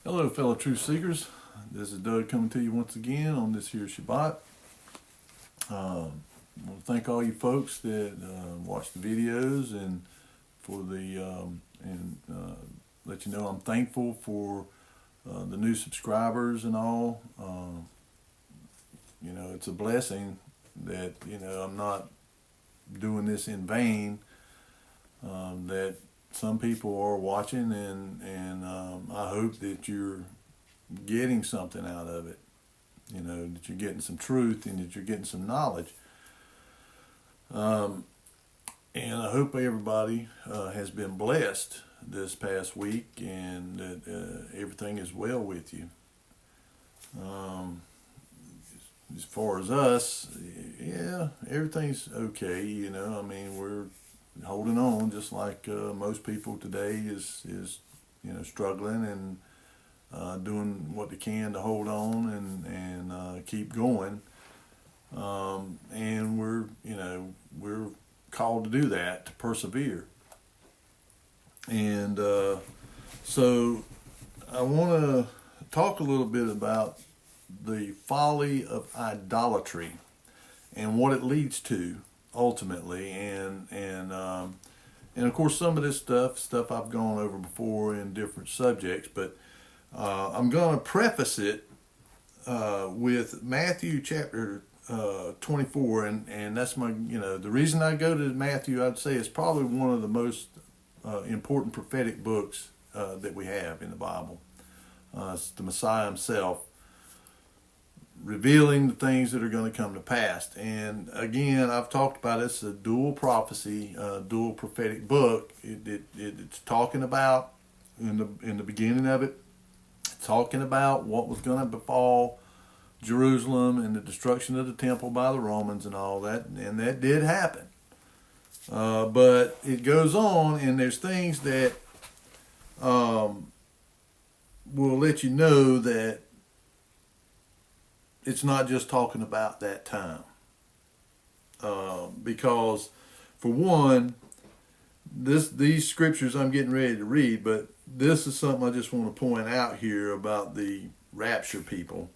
Hello, fellow truth seekers. This is Doug coming to you once again on this here Shabbat. I want to thank all you folks that watch the videos and for let you know I'm thankful for the new subscribers and all. It's a blessing that I'm not doing this in vain. That some people are watching, and I hope that you're getting something out of it. That you're getting some truth and that you're getting some knowledge. And I hope everybody has been blessed this past week and that everything is well with you. As far as us, yeah, everything's okay. We're holding on just like most people today is struggling and doing what they can to hold on and keep going. And we're called to do that, to persevere. And so I want to talk a little bit about the folly of idolatry and what it leads to ultimately, and of course some of this stuff I've gone over before in different subjects, but I'm going to preface it with Matthew chapter 24, and that's my the reason I go to Matthew, I'd say it's probably one of the most important prophetic books that we have in the Bible. It's the Messiah himself revealing the things that are going to come to pass. And again, I've talked about it. It's a dual prophecy, dual prophetic book. It's talking about in the beginning of it, talking about what was going to befall Jerusalem and the destruction of the temple by the Romans and all that, and that did happen. But it goes on, and there's things that will let you know that it's not just talking about that time. Because, for one, these scriptures I'm getting ready to read, but this is something I just want to point out here about the rapture people.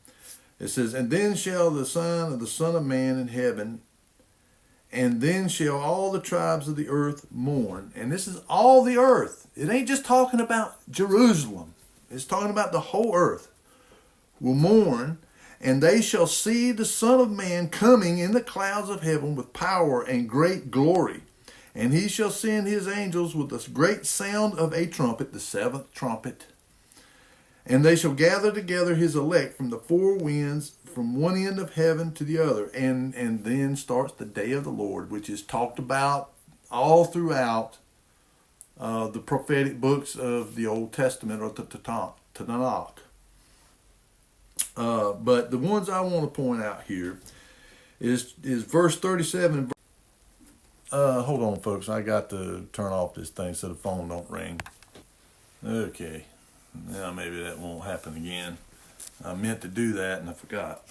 It says, "And then shall the sign of the Son of Man in heaven, and then shall all the tribes of the earth mourn." And this is all the earth. It ain't just talking about Jerusalem. It's talking about the whole earth will mourn. "And they shall see the Son of Man coming in the clouds of heaven with power and great glory. And he shall send his angels with the great sound of a trumpet," the seventh trumpet. "And they shall gather together his elect from the four winds, from one end of heaven to the other." And then starts the day of the Lord, which is talked about all throughout the prophetic books of the Old Testament, or the Tanakh. But the ones I want to point out here is verse 37. Hold on, folks. I got to turn off this thing so the phone don't ring. Okay. Now maybe that won't happen again. I meant to do that and I forgot.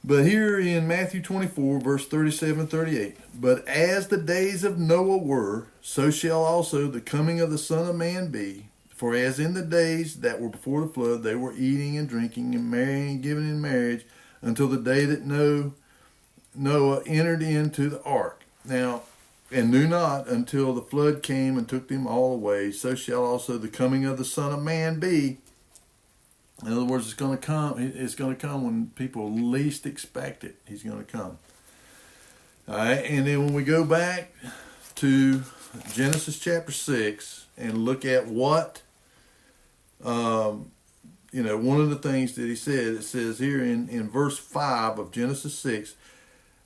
But here in Matthew 24, verse 37, 38. "But as the days of Noah were, so shall also the coming of the Son of Man be. For as in the days that were before the flood, they were eating and drinking and marrying and giving in marriage until the day that Noah entered into the ark. Now, and knew not until the flood came and took them all away. So shall also the coming of the Son of Man be." In other words, it's going to come. It's going to come when people least expect it. He's going to come. All right, and then when we go back to Genesis chapter 6 and look at what, one of the things that he said, it says here in verse 5 of Genesis 6,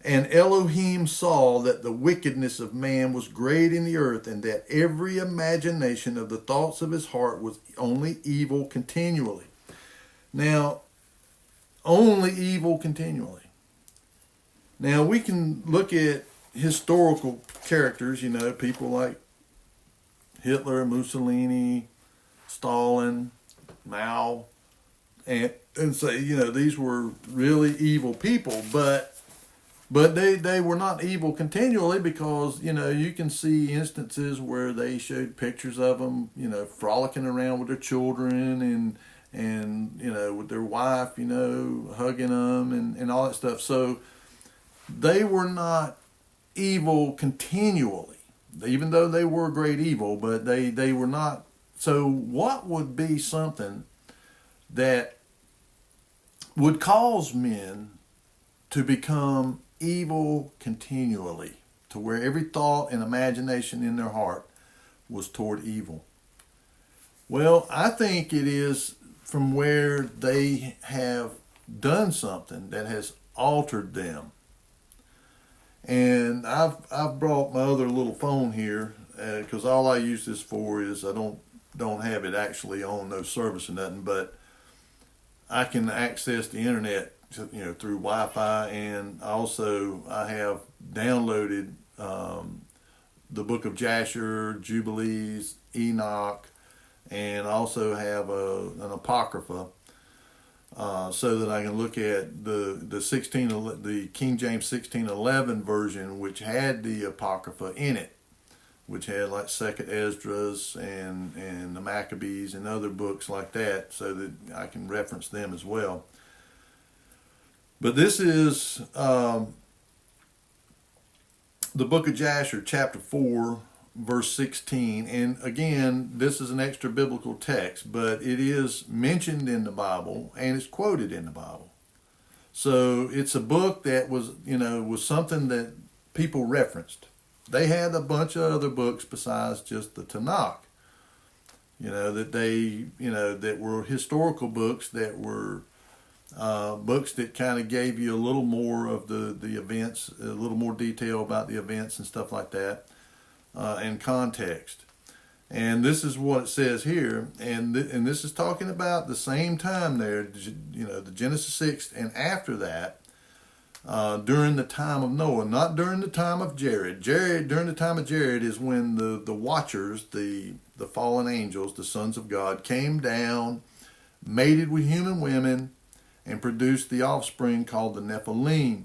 "And Elohim saw that the wickedness of man was great in the earth, and that every imagination of the thoughts of his heart was only evil continually." Now, only evil continually. Now, we can look at historical characters, people like Hitler, Mussolini, Stalin, Mao, and say, these were really evil people, but But they were not evil continually, because, you can see instances where they showed pictures of them, frolicking around with their children, and with their wife, hugging them, and all that stuff. So they were not evil continually, even though they were great evil, but they were not. So what would be something that would cause men to become evil continually, to where every thought and imagination in their heart was toward evil? Well, I think it is from where they have done something that has altered them. And I've brought my other little phone here, because all I use this for is I don't have it actually on no service or nothing, but I can access the internet, through Wi-Fi, and also I have downloaded the book of Jasher, Jubilees, Enoch, and also have an Apocrypha, so that I can look at the King James 1611 version, which had the Apocrypha in it, which had like Second Esdras and the Maccabees and other books like that, so that I can reference them as well. But this is the book of Jasher, chapter 4, verse 16. And again, this is an extra biblical text, but it is mentioned in the Bible and it's quoted in the Bible. So it's a book that was something that people referenced. They had a bunch of other books besides just the Tanakh, that were historical books, that were books that kind of gave you a little more of the events, a little more detail about the events and stuff like that, and context. And this is what it says here, and this is talking about the same time there, the Genesis 6, and after that, during the time of Noah, not during the time of Jared. During the time of Jared is when the watchers, the fallen angels, the sons of God, came down, mated with human women, and produced the offspring called the Nephilim.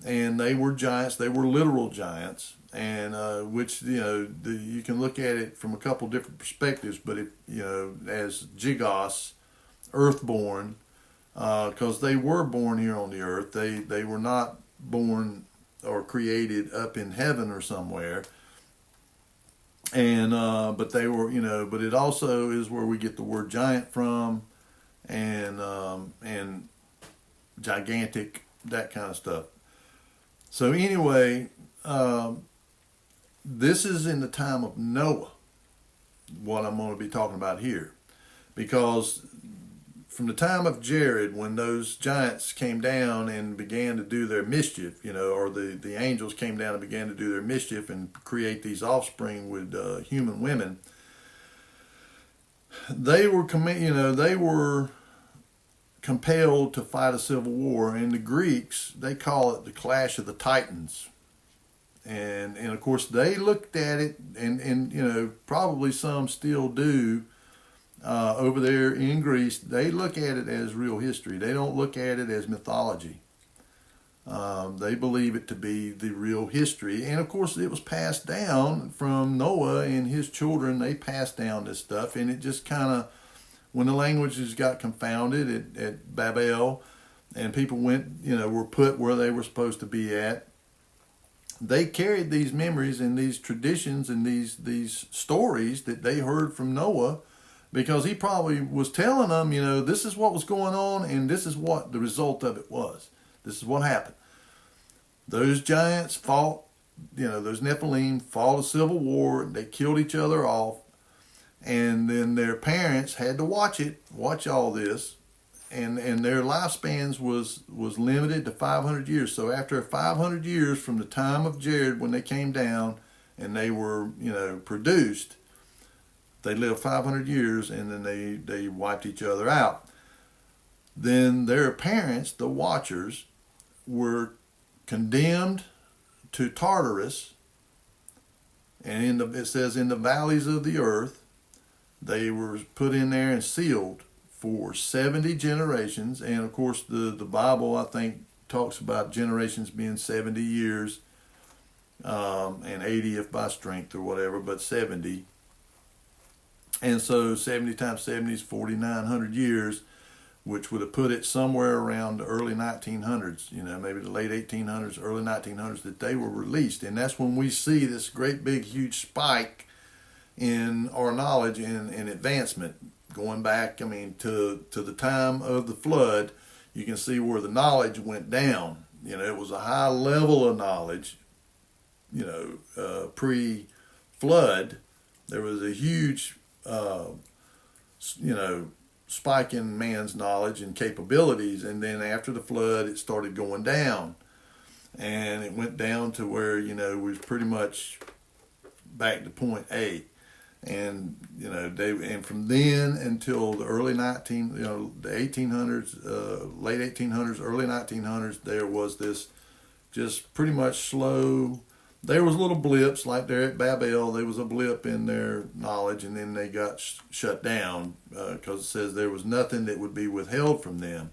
And they were giants. They were literal giants, and which you can look at it from a couple different perspectives. But as Gigos, earthborn, because they were born here on the earth. They were not born or created up in heaven or somewhere. And but they were, but it also is where we get the word giant from, and gigantic, that kind of stuff. So anyway, this is in the time of Noah, what I'm going to be talking about here, because from the time of Jared, when those giants came down and began to do their mischief, or the angels came down and began to do their mischief and create these offspring with human women, they were compelled to fight a civil war. And the Greeks, they call it the Clash of the Titans. And of course they looked at it, and probably some still do, over there in Greece. They look at it as real history. They don't look at it as mythology. They believe it to be the real history. And of course it was passed down from Noah and his children. They passed down this stuff, and it just kind of, when the languages got confounded at Babel, and people were put where they were supposed to be at, they carried these memories and these traditions and these stories that they heard from Noah, because he probably was telling them, this is what was going on, and this is what the result of it was. This is what happened. Those giants fought, those Nephilim fought a civil war. They killed each other off. And then their parents had to watch all this. And their lifespans was limited to 500 years. So after 500 years from the time of Jared, when they came down and they were, produced, they lived 500 years, and then they wiped each other out. Then their parents, the watchers, were condemned to Tartarus, and it says in the valleys of the earth. They were put in there and sealed for 70 generations. And of course the Bible, I think, talks about generations being 70 years, and 80 if by strength or whatever, but 70. And so 70 times 70 is 4,900 years, which would have put it somewhere around the early 1900s, maybe the late 1800s, early 1900s, that they were released. And that's when we see this great big huge spike in our knowledge and advancement. Going back, to the time of the flood, you can see where the knowledge went down. It was a high level of knowledge, pre-flood. There was a huge, spike in man's knowledge and capabilities, and then after the flood it started going down, and it went down to where we was pretty much back to point A, and and from then until the early the 1800s, late 1800s, early 1900s, there was this just pretty much slow. There was little blips, like there at Babel. There was a blip in their knowledge, and then they got shut down because it says there was nothing that would be withheld from them.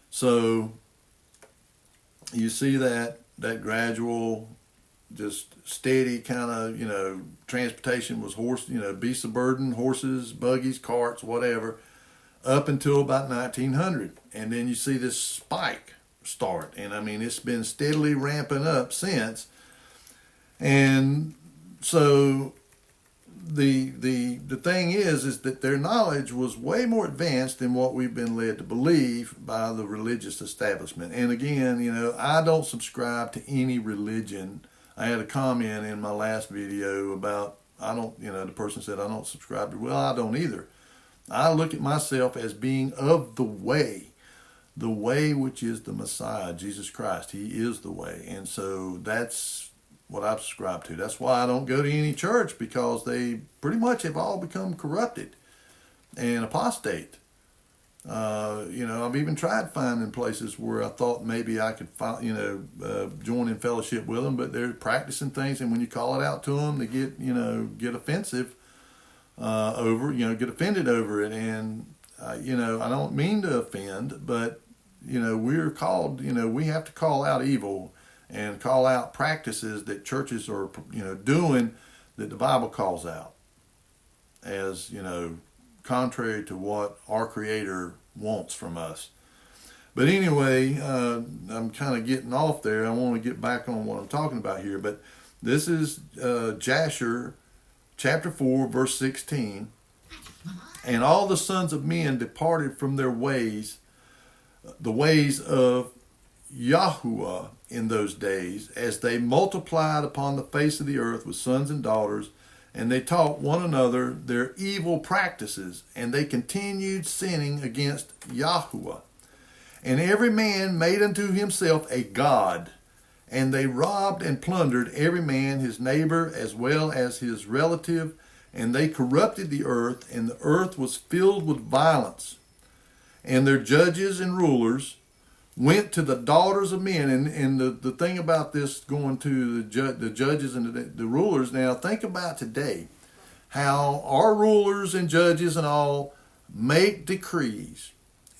So you see that gradual, just steady kind of, transportation was beasts of burden, horses, buggies, carts, whatever, up until about 1900. And then you see this spike start. And it's been steadily ramping up since. And so the thing is that their knowledge was way more advanced than what we've been led to believe by the religious establishment. And again, I don't subscribe to any religion. I had a comment in my last video about, the person said I don't subscribe to. Well, I don't either. I look at myself as being of the way which is the Messiah, Jesus Christ. He is the way. And so that's what I subscribe to. That's why I don't go to any church, because they pretty much have all become corrupted and apostate. I've even tried finding places where I thought maybe I could join in fellowship with them, but they're practicing things, and when you call it out to them, they get offensive get offended over it. And I don't mean to offend, but we're called, we have to call out evil and call out practices that churches are, doing that the Bible calls out as, contrary to what our Creator wants from us. But anyway, I'm kind of getting off there. I want to get back on what I'm talking about here. But this is Jasher chapter 4, verse 16. And all the sons of men departed from their ways, the ways of Yahuwah in those days, as they multiplied upon the face of the earth with sons and daughters, and they taught one another their evil practices, and they continued sinning against Yahuwah. And every man made unto himself a god, and they robbed and plundered every man his neighbor as well as his relative, and they corrupted the earth, and the earth was filled with violence. And their judges and rulers went to the daughters of men. And the thing about this, going to the judges and the rulers, now think about today, how our rulers and judges and all make decrees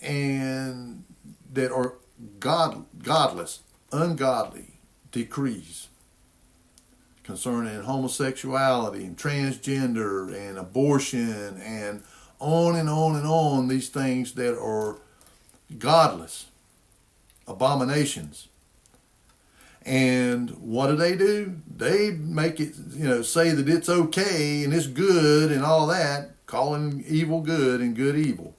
and that are godless, ungodly decrees concerning homosexuality and transgender and abortion and on and on and on, these things that are godless, abominations. And what do? They make it, say that it's okay and it's good and all that, calling evil good and good evil.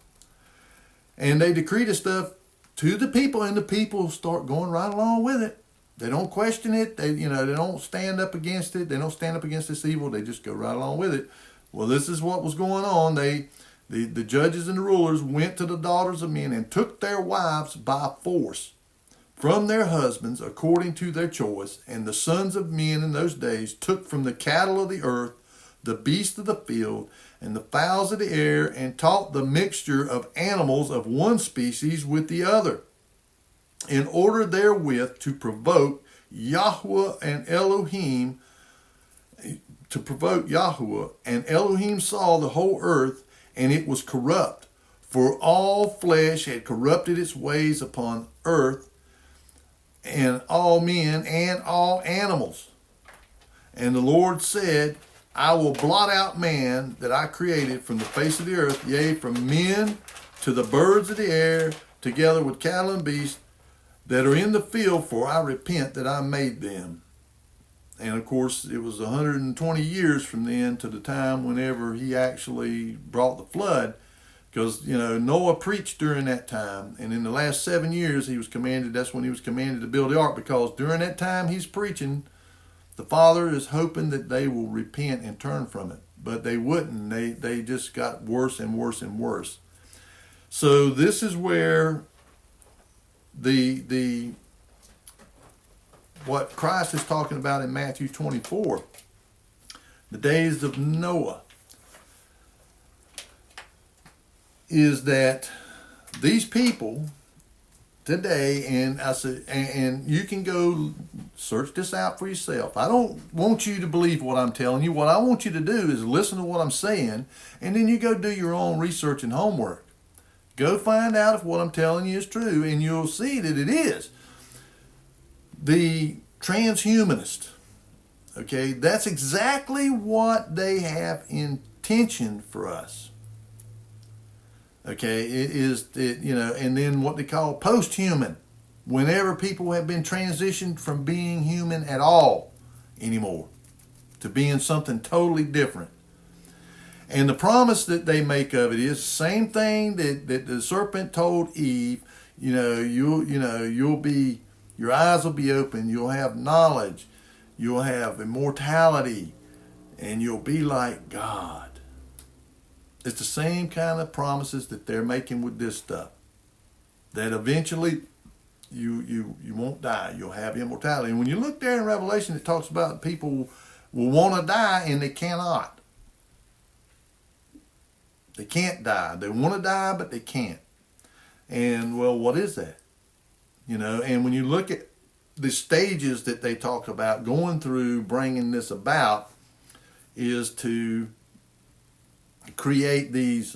And they decree this stuff to the people, and the people start going right along with it. They don't question it. They don't stand up against it. They don't stand up against this evil. They just go right along with it. Well, this is what was going on. The judges and the rulers went to the daughters of men and took their wives by force from their husbands according to their choice. And the sons of men in those days took from the cattle of the earth, the beasts of the field, and the fowls of the air, and taught the mixture of animals of one species with the other, in order therewith to provoke Yahweh and Elohim, and Elohim saw the whole earth, and it was corrupt, for all flesh had corrupted its ways upon earth, and all men and all animals. And the Lord said, I will blot out man that I created from the face of the earth, yea, from men to the birds of the air, together with cattle and beasts that are in the field, for I repent that I made them. And of course, it was 120 years from then to the time whenever he actually brought the flood, because, Noah preached during that time. And in the last 7 years, that's when he was commanded to build the ark, because during that time he's preaching, the Father is hoping that they will repent and turn from it. But they wouldn't. They just got worse and worse and worse. So this is where what Christ is talking about in Matthew 24, the days of Noah, is that these people today, and I said, and you can go search this out for yourself. I don't want you to believe what I'm telling you. What I want you to do is listen to what I'm saying, and then you go do your own research and homework. Go find out if what I'm telling you is true, and you'll see that it is. The transhumanist, okay, that's exactly what they have intention for us. Okay, and then what they call post-human, whenever people have been transitioned from being human at all anymore to being something totally different. And the promise that they make of it is the same thing that the serpent told Eve. You'll be, your eyes will be open. You'll have knowledge. You'll have immortality, and you'll be like God. It's the same kind of promises that they're making with this stuff. That eventually you won't die. You'll have immortality. And when you look there in Revelation, it talks about people will want to die and they cannot. They can't die. They want to die, but they can't. And, well, what is that? And when you look at the stages that they talk about going through bringing this about, is to create these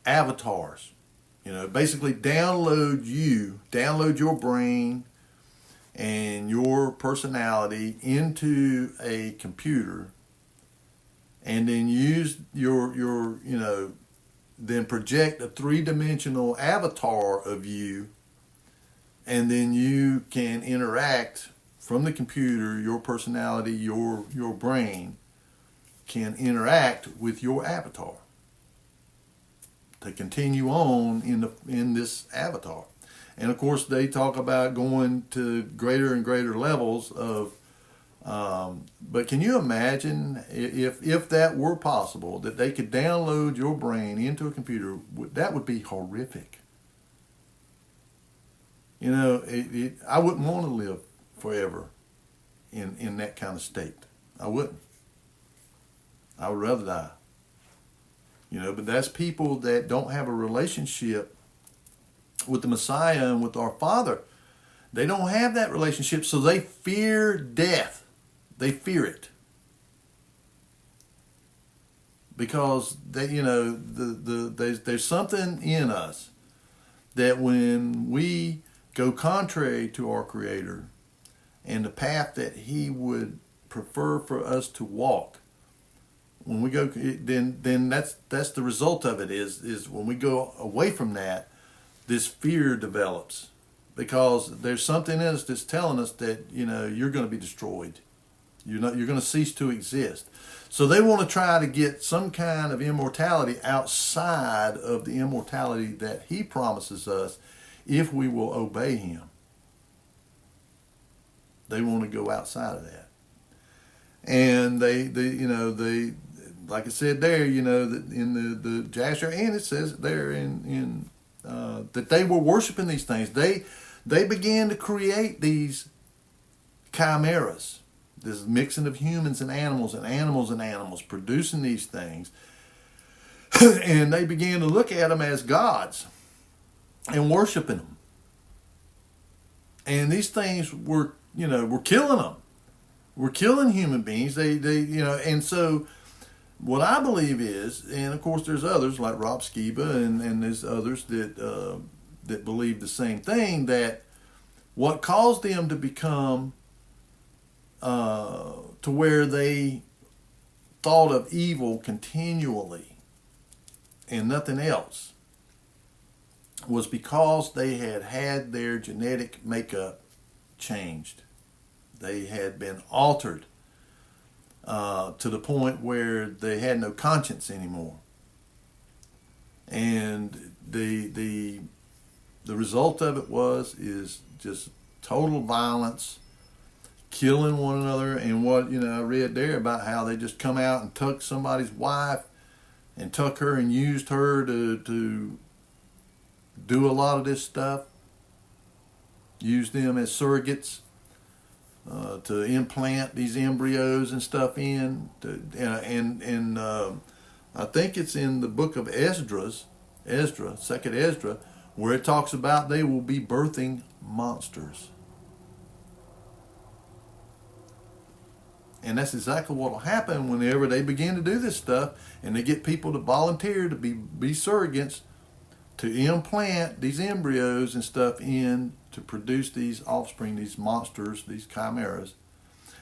avatars. Basically download your brain and your personality into a computer, and then use then project a three-dimensional avatar of you, and then you can interact from the computer. Your personality, your brain can interact with your avatar to continue on in this avatar. And of course, they talk about going to greater and greater levels of. But can you imagine if that were possible, that they could download your brain into a computer? That would be horrific. I wouldn't want to live forever in that kind of state. I wouldn't. I would rather die. But that's people that don't have a relationship with the Messiah and with our Father. They don't have that relationship, so they fear death. They fear it. Because there's something in us that when we go contrary to our Creator and the path that He would prefer for us to walk, when we go, then that's the result of it is when we go away from that, this fear develops, because there's something in us that's telling us that you're going to be destroyed. You're going to cease to exist. So they want to try to get some kind of immortality outside of the immortality that He promises us if we will obey Him. They want to go outside of that. And they like I said there, that in the Jasher, and it says there in that they were worshiping these things. They began to create these chimeras, this mixing of humans and animals and animals and animals, producing these things. And they began to look at them as gods and worshiping them. And these things were killing them. We're killing human beings. And so what I believe is, and of course there's others like Rob Skiba and there's others that that believed the same thing, that what caused them to become to where they thought of evil continually and nothing else was because they had had their genetic makeup changed. They had been altered to the point where they had no conscience anymore. And the result of it is just total violence, killing one another. And what, I read there about how they just come out and took somebody's wife and took her and used her to do a lot of this stuff, used them as surrogates to implant these embryos and stuff in. I think it's in the book of second Esdras, where it talks about they will be birthing monsters. And that's exactly what will happen whenever they begin to do this stuff and they get people to volunteer to be surrogates, to implant these embryos and stuff in to produce these offspring, these monsters, these chimeras.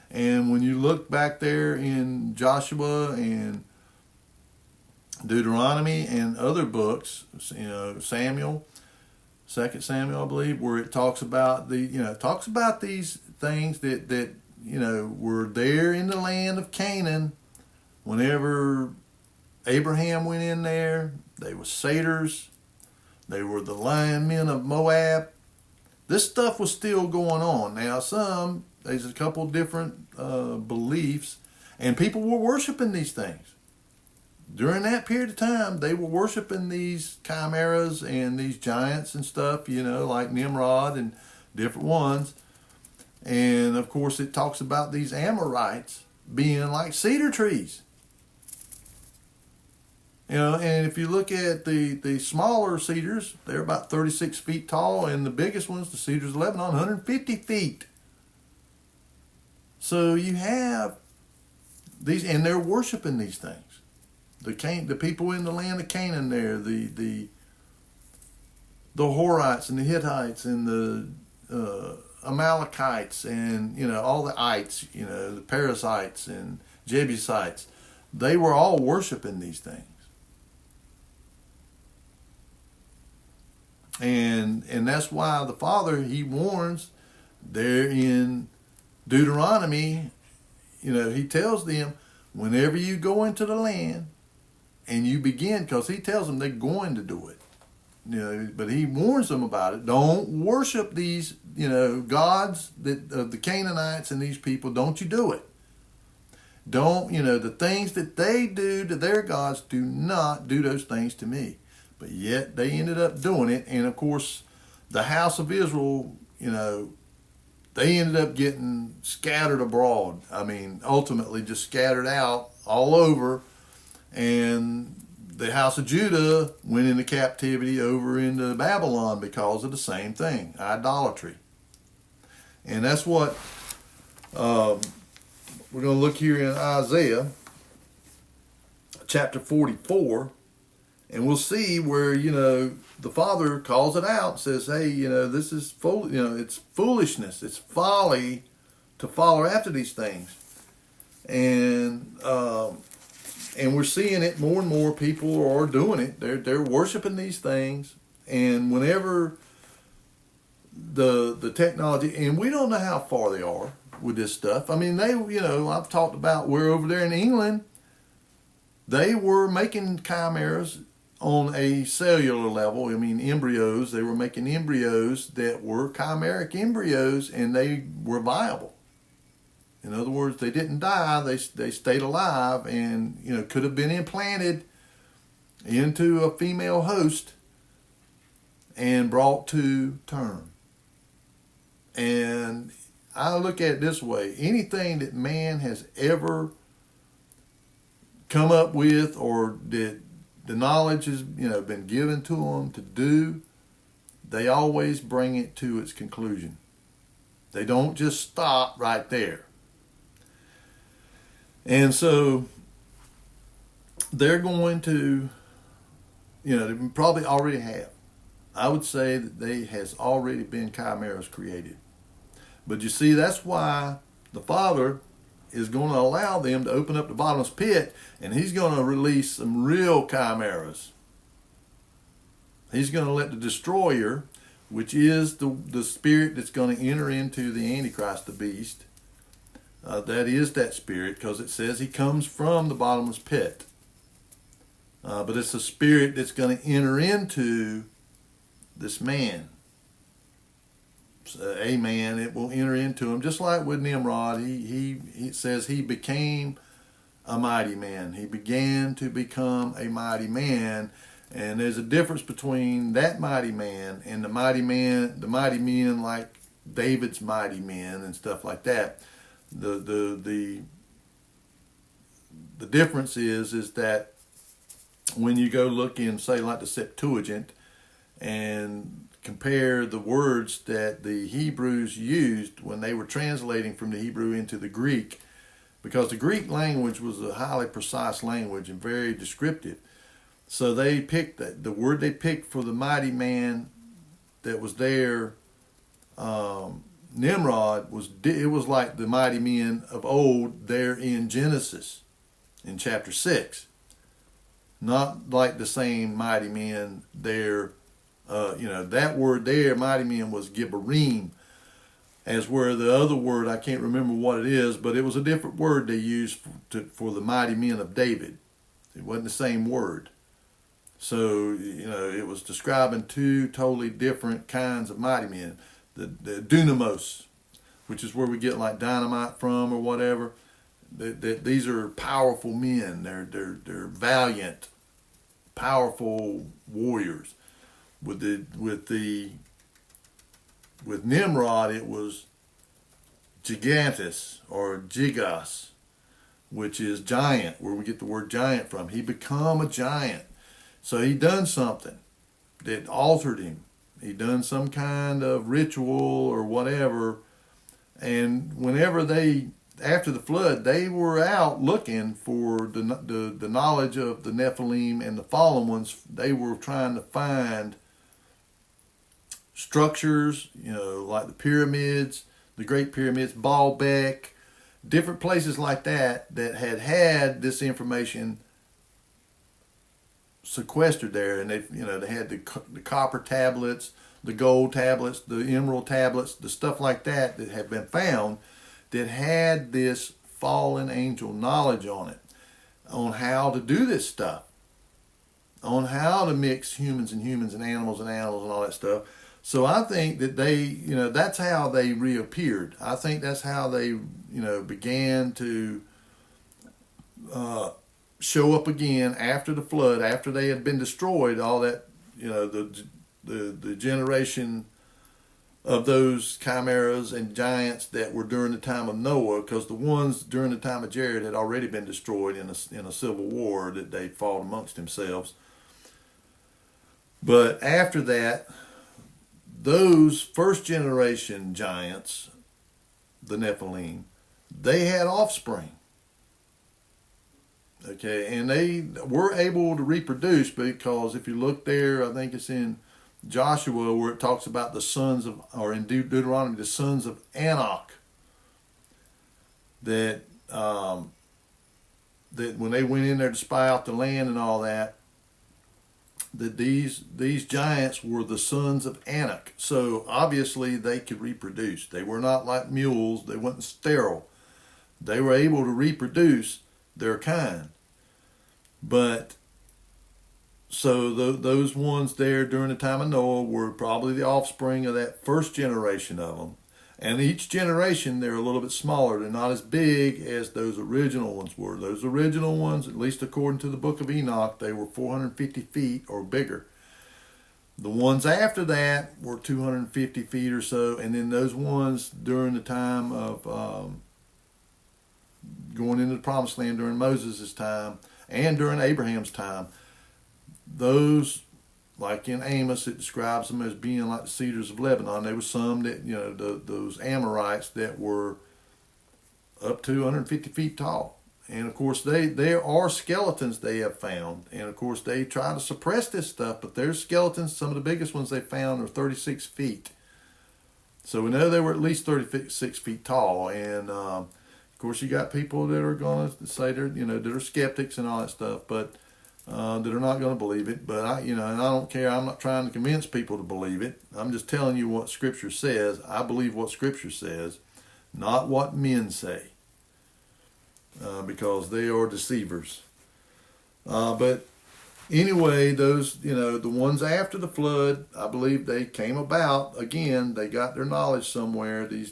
And when you look back there in Joshua and Deuteronomy and other books, Samuel, 2 Samuel, I believe, where it talks about these things that were there in the land of Canaan. Whenever Abraham went in there, they were satyrs. They were the lion men of Moab. This stuff was still going on. Now, there's a couple different beliefs, and people were worshiping these things. During that period of time, they were worshiping these chimeras and these giants and stuff, like Nimrod and different ones. And, of course, it talks about these Amorites being like cedar trees. And if you look at the smaller cedars, they're about 36 feet tall, and the biggest ones, the cedars of Lebanon, 150 feet. So you have these, and they're worshiping these things. The people in the land of Canaan there, the Horites and the Hittites and the Amalekites and all the ites, the Perizzites and Jebusites, they were all worshiping these things. And that's why the Father, he warns there in Deuteronomy, he tells them, whenever you go into the land and you begin, because he tells them they're going to do it, but he warns them about it. Don't worship these, gods of the Canaanites and these people. Don't you do it. Don't, the things that they do to their gods, do not do those things to me. But yet they ended up doing it. And of course, the house of Israel, they ended up getting scattered abroad. I mean, ultimately just scattered out all over. And the house of Judah went into captivity over into Babylon because of the same thing, idolatry. And that's what we're going to look here in Isaiah chapter 44. And we'll see where, the Father calls it out, says, hey, this is it's foolishness, it's folly to follow after these things. And we're seeing it more and more. People are doing it. They're worshiping these things. And whenever the technology, and we don't know how far they are with this stuff. I mean, I've talked about where over there in England, they were making chimeras on a cellular level. I mean, embryos. They were making embryos that were chimeric embryos, and they were viable. In other words, they didn't die. They stayed alive, and could have been implanted into a female host and brought to term. And I look at it this way: anything that man has ever come up with, or that the knowledge has been given to them to do, they always bring it to its conclusion. They don't just stop right there. And so they're going to, they probably already have, I would say that they has already been chimeras created. But you see, that's why the Father is going to allow them to open up the bottomless pit, and he's going to release some real chimeras. He's going to let the destroyer, which is the spirit that's going to enter into the Antichrist, the beast, that is that spirit, because it says he comes from the bottomless pit. But it's a spirit that's going to enter into this man. A man, it will enter into him, just like with Nimrod. He says he became a mighty man. He began to become a mighty man. And there's a difference between that mighty man and the mighty men like David's mighty men and stuff like that. The difference is that when you go look in, say, like the Septuagint, and compare the words that the Hebrews used when they were translating from the Hebrew into the Greek, because the Greek language was a highly precise language and very descriptive. So they picked the word they picked for the mighty man that was there, Nimrod, it was like the mighty men of old there in Genesis in chapter 6. Not like the same mighty men there. That word there, mighty men, was Gibborim, as where the other word, I can't remember what it is, but it was a different word they used for the mighty men of David. It wasn't the same word. So, it was describing two totally different kinds of mighty men. The dunamos, which is where we get like dynamite from or whatever. These are powerful men. They're valiant, powerful warriors. With Nimrod, it was gigantus or gigas, which is giant, where we get the word giant from. He become a giant. So he done something that altered him. He done some kind of ritual or whatever. And whenever after the flood, they were out looking for the knowledge of the Nephilim and the fallen ones. They were trying to find structures, like the pyramids, the Great Pyramids, Baalbek, different places like that had this information sequestered there, and they had the copper tablets, the gold tablets, the emerald tablets, the stuff like that had been found that had this fallen angel knowledge on it, on how to do this stuff, on how to mix humans and humans and animals and animals and all that stuff. So I think that that's how they reappeared. I think that's how they, began to show up again after the flood, after they had been destroyed. All that, the generation of those chimeras and giants that were during the time of Noah, because the ones during the time of Jared had already been destroyed in a civil war that they fought amongst themselves. But after that, those first generation giants, the Nephilim, they had offspring. Okay, and they were able to reproduce, because if you look there, I think it's in Joshua where it talks about the sons of, or in Deuteronomy, the sons of Anak, that when they went in there to spy out the land and all that, that these giants were the sons of Anak. So obviously they could reproduce. They were not like mules. They weren't sterile. They were able to reproduce their kind. But so those ones there during the time of Noah were probably the offspring of that first generation of them. And each generation, they're a little bit smaller. They're not as big as those original ones were. Those original ones, at least according to the book of Enoch, they were 450 feet or bigger. The ones after that were 250 feet or so. And then those ones during the time of going into the promised land during Moses' time and during Abraham's time, those, like in Amos, it describes them as being like the cedars of Lebanon. There was some that, those Amorites that were up to 150 feet tall. And of course, there are skeletons they have found. And of course, they try to suppress this stuff, but there's skeletons. Some of the biggest ones they found are 36 feet. So we know they were at least 36 feet tall. And of course, you got people that are going to say that are skeptics and all that stuff, but that are not going to believe it. But and I don't care. I'm not trying to convince people to believe it. I'm just telling you what Scripture says. I believe what Scripture says, not what men say. Because they are deceivers. But anyway, those, the ones after the flood, I believe they came about, again, they got their knowledge somewhere, these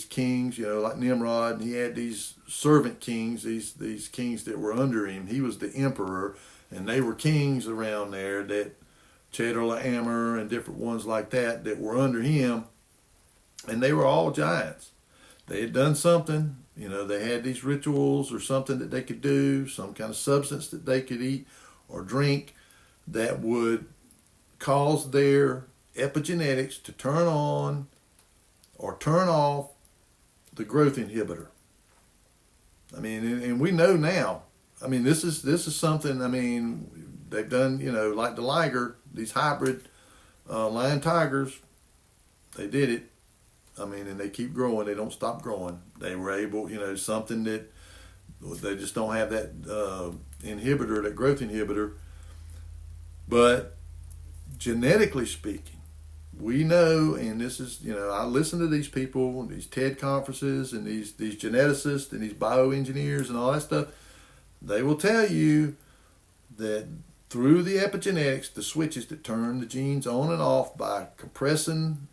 kings, like Nimrod, and he had these servant kings, these kings that were under him. He was the emperor, and they were kings around there, that Chedorlaomer and different ones like that were under him, and they were all giants. They had done something, they had these rituals or something that they could do, some kind of substance that they could eat or drink that would cause their epigenetics to turn on or turn off the growth inhibitor. I mean, and we know now, this is something, they've done, like the liger, these hybrid lion tigers, they did it. And they keep growing. They don't stop growing. They were able, something that they just don't have that inhibitor, that growth inhibitor. But genetically speaking, we know, and this is, I listen to these people, these TED conferences, and these geneticists and these bioengineers and all that stuff. They will tell you that through the epigenetics, the switches that turn the genes on and off by compressing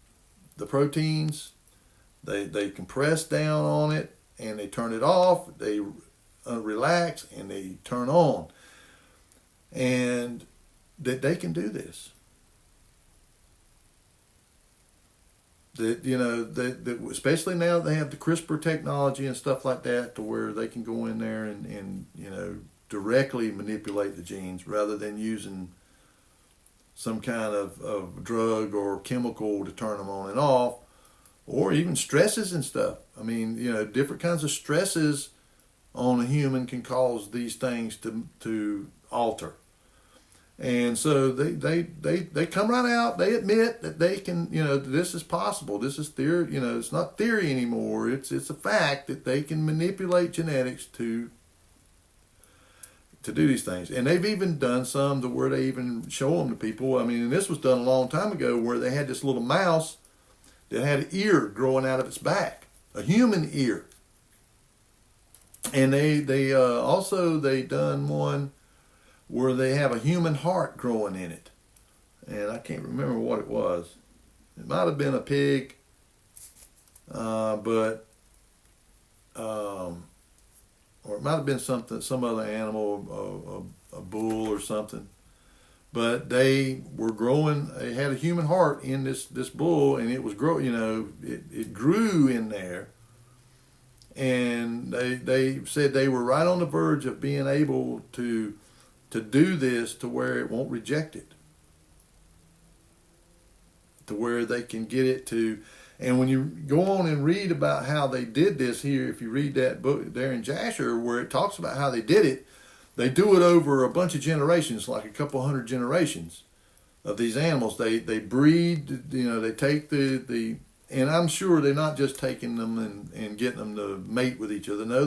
the proteins, they compress down on it and they turn it off, they relax and they turn on. And that they can do this. That especially now they have the CRISPR technology and stuff like that, to where they can go in there and directly manipulate the genes rather than using some kind of drug or chemical to turn them on and off, or even stresses and stuff. Different kinds of stresses on a human can cause these things to alter. And so they come right out, they admit that they can, this is possible. This is theory, it's not theory anymore. It's a fact that they can manipulate genetics to do these things. And they've even done some to where they even show them to people. And this was done a long time ago, where they had this little mouse that had an ear growing out of its back, a human ear. And they also done one where they have a human heart growing in it. And I can't remember what it was. It might have been a pig, or it might have been some other animal, a bull or something. But they were growing, they had a human heart in this bull, and it was it grew in there. And they said they were right on the verge of being able to do this to where it won't reject it. To where they can get it to. And when you go on and read about how they did this here, if you read that book there in Jasher, where it talks about how they did it, they do it over a bunch of generations, like a couple hundred generations of these animals. They breed, they take the and I'm sure they're not just taking them and getting them to mate with each other. No,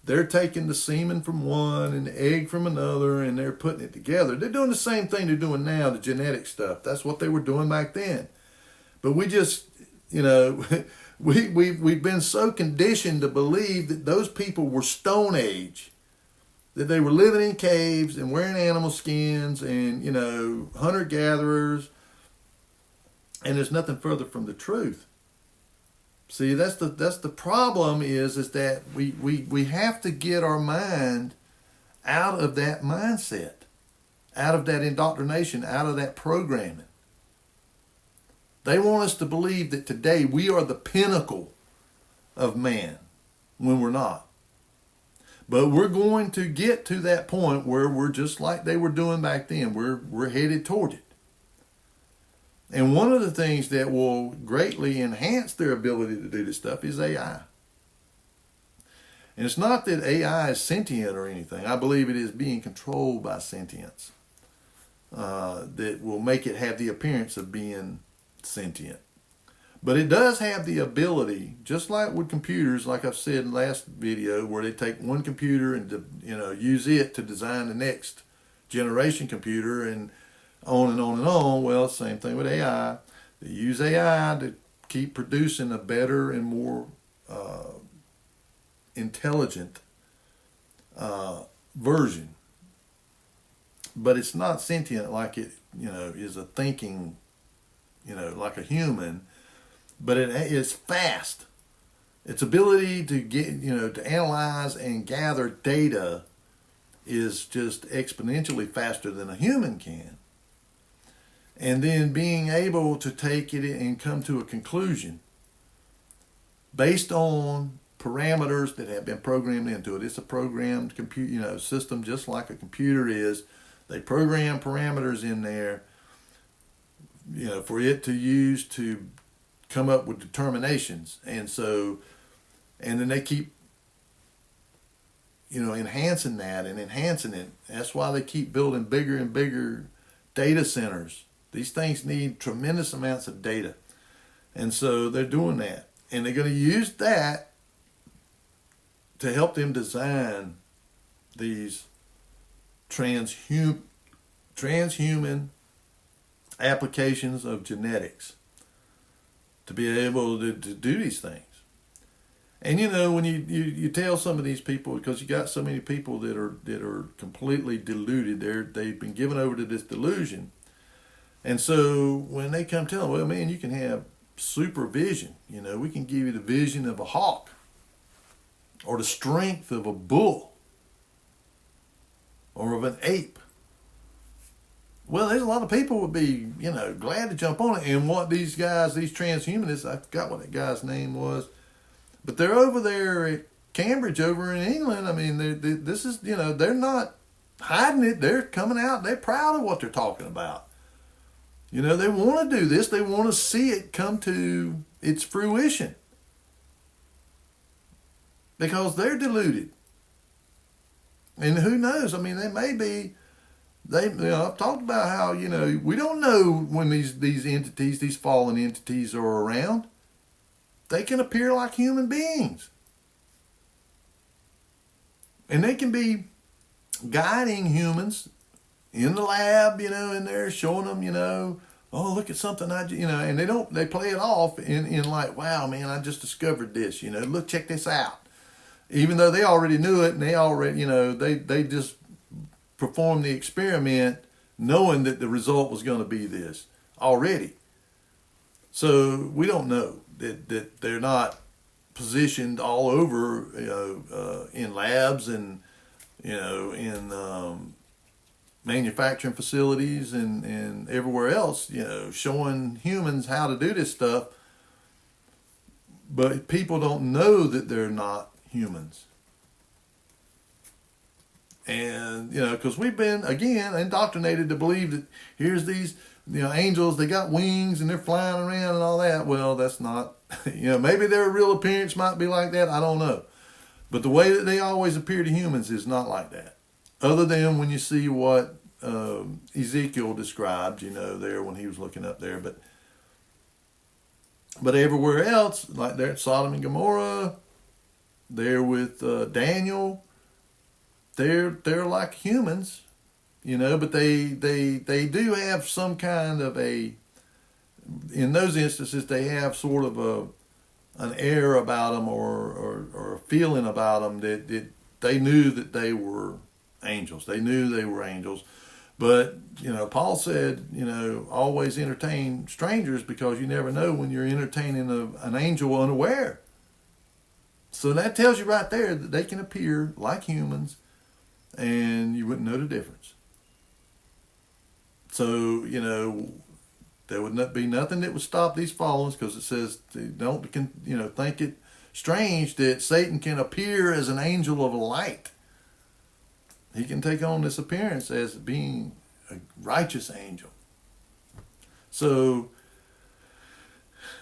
they're taking the semen from one and the egg from another, and they're putting it together. They're doing the same thing they're doing now, the genetic stuff. That's what they were doing back then. But we just, we've been so conditioned to believe that those people were Stone Age, that they were living in caves and wearing animal skins and, hunter-gatherers. And there's nothing further from the truth. See, that's the problem is that we have to get our mind out of that mindset, out of that indoctrination, out of that programming. They want us to believe that today we are the pinnacle of man, when we're not. But we're going to get to that point where we're just like they were doing back then. We're headed toward it. And one of the things that will greatly enhance their ability to do this stuff is AI. And it's not that AI is sentient or anything. I believe it is being controlled by sentience that will make it have the appearance of being sentient. But it does have the ability, just like with computers, like I've said in the last video, where they take one computer and use it to design the next generation computer and on and on and on. Well, same thing with AI. They use AI to keep producing a better and more intelligent version. But it's not sentient like it, is a thinking, like a human. But it is fast. Its ability to get, to analyze and gather data is just exponentially faster than a human can. And then being able to take it and come to a conclusion based on parameters that have been programmed into it. It's a programmed computer, system, just like a computer is. They program parameters in there, for it to use to come up with determinations. And then they keep, enhancing that and enhancing it. That's why they keep building bigger and bigger data centers. These things need tremendous amounts of data. And so they're doing that. And they're going to use that to help them design these transhuman applications of genetics to be able to do these things. And when you tell some of these people, because you got so many people that are completely deluded, they've been given over to this delusion. And so when they come tell them, well, man, you can have supervision. We can give you the vision of a hawk or the strength of a bull or of an ape. Well, there's a lot of people would be, glad to jump on it. And what these guys, these transhumanists, I forgot what that guy's name was, but they're over there at Cambridge over in England. I mean, this is, they're not hiding it. They're coming out. They're proud of what they're talking about. They want to do this. They want to see it come to its fruition because they're deluded. And who knows? I mean, they may be. I've talked about how, we don't know when these entities, these fallen entities are around. They can appear like human beings. And they can be guiding humans in the lab, and they're showing them, oh, look at something and they play it off in like, wow, man, I just discovered this, look, check this out. Even though they already knew it and they already, they just perform the experiment knowing that the result was going to be this already. So we don't know that they're not positioned all over, in labs and, in manufacturing facilities and everywhere else, showing humans how to do this stuff. But people don't know that they're not humans. And, because we've been, again, indoctrinated to believe that here's these, angels, they got wings and they're flying around and all that. Well, that's not, maybe their real appearance might be like that. I don't know. But the way that they always appear to humans is not like that. Other than when you see what Ezekiel described, there when he was looking up there. But everywhere else, like there at Sodom and Gomorrah, there with Daniel, they're like humans, but they do have some kind of in those instances, they have sort of an air about them or a feeling about them that they knew that they were angels. They knew they were angels. But, Paul said, always entertain strangers because you never know when you're entertaining an angel unaware. So that tells you right there that they can appear like humans and you wouldn't know the difference. So, there would not be nothing that would stop these fallings because it says, don't, think it strange that Satan can appear as an angel of light. He can take on this appearance as being a righteous angel. So,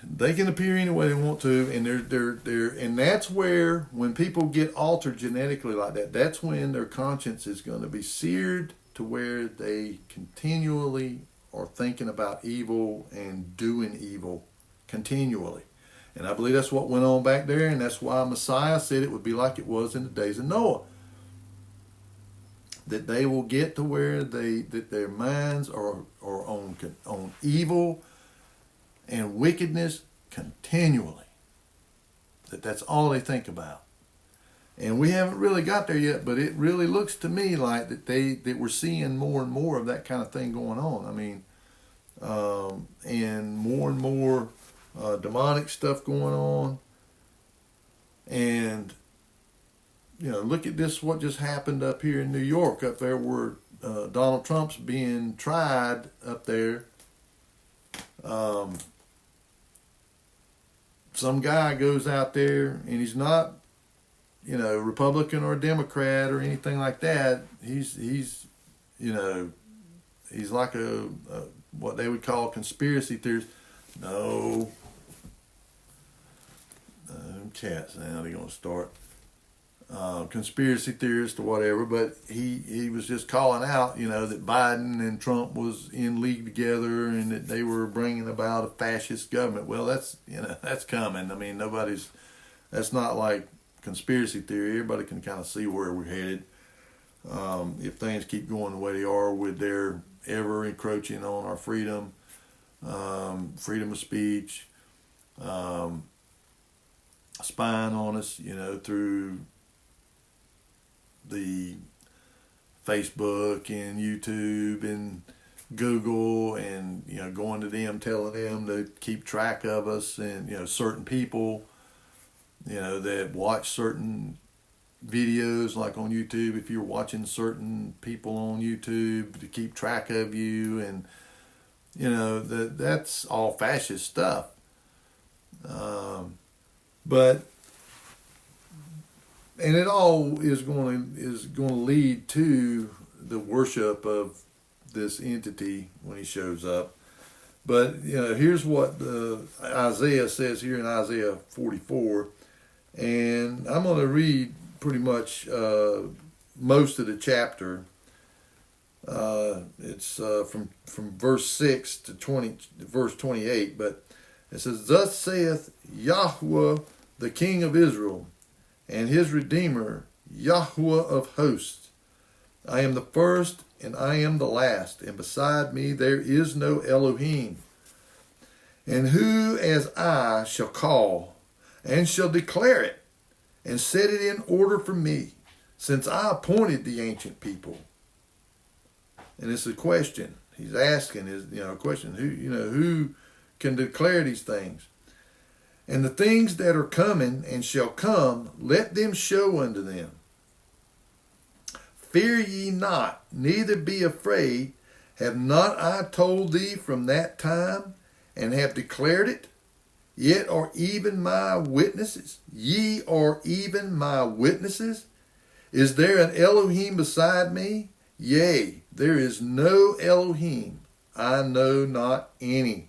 They can appear any way they want to, and and that's where, when people get altered genetically like that, that's when their conscience is going to be seared to where they continually are thinking about evil and doing evil continually. And I believe that's what went on back there, and that's why Messiah said it would be like it was in the days of Noah. That they will get to where that their minds are on evil and wickedness continually. That's all they think about. And we haven't really got there yet, but it really looks to me like that we're seeing more and more of that kind of thing going on. I mean, and more demonic stuff going on. And look at this, what just happened up here in New York, up there where Donald Trump's being tried up there. Some guy goes out there, and he's not, Republican or Democrat or anything like that. He's like a what they would call conspiracy theorist. No. Cats now, they're going to start. Conspiracy theorist or whatever, but he was just calling out, that Biden and Trump was in league together and that they were bringing about a fascist government. Well, that's coming. I mean, that's not like conspiracy theory. Everybody can kind of see where we're headed. If things keep going the way they are, with their ever encroaching on our freedom, freedom of speech, spying on us, through the Facebook and YouTube and Google, and going to them, telling them to keep track of us, and certain people that watch certain videos like on YouTube. If you're watching certain people on YouTube, to keep track of you, and that's all fascist stuff. But and it all is going to lead to the worship of this entity when he shows up. But here's what Isaiah says here in Isaiah 44, and I'm going to read pretty much most of the chapter. It's from verse 6 to verse 28, but it says, "Thus saith Yahweh, the King of Israel, and his Redeemer, Yahweh of hosts. I am the first, and I am the last, and beside me there is no Elohim. And who as I shall call, and shall declare it, and set it in order for me, since I appointed the ancient people." And it's a question. He's asking is a question. Who can declare these things? "And the things that are coming and shall come, let them show unto them. Fear ye not, neither be afraid. Have not I told thee from that time, and have declared it? Yet are even my witnesses. Ye are even my witnesses. Is there an Elohim beside me? Yea, there is no Elohim. I know not any."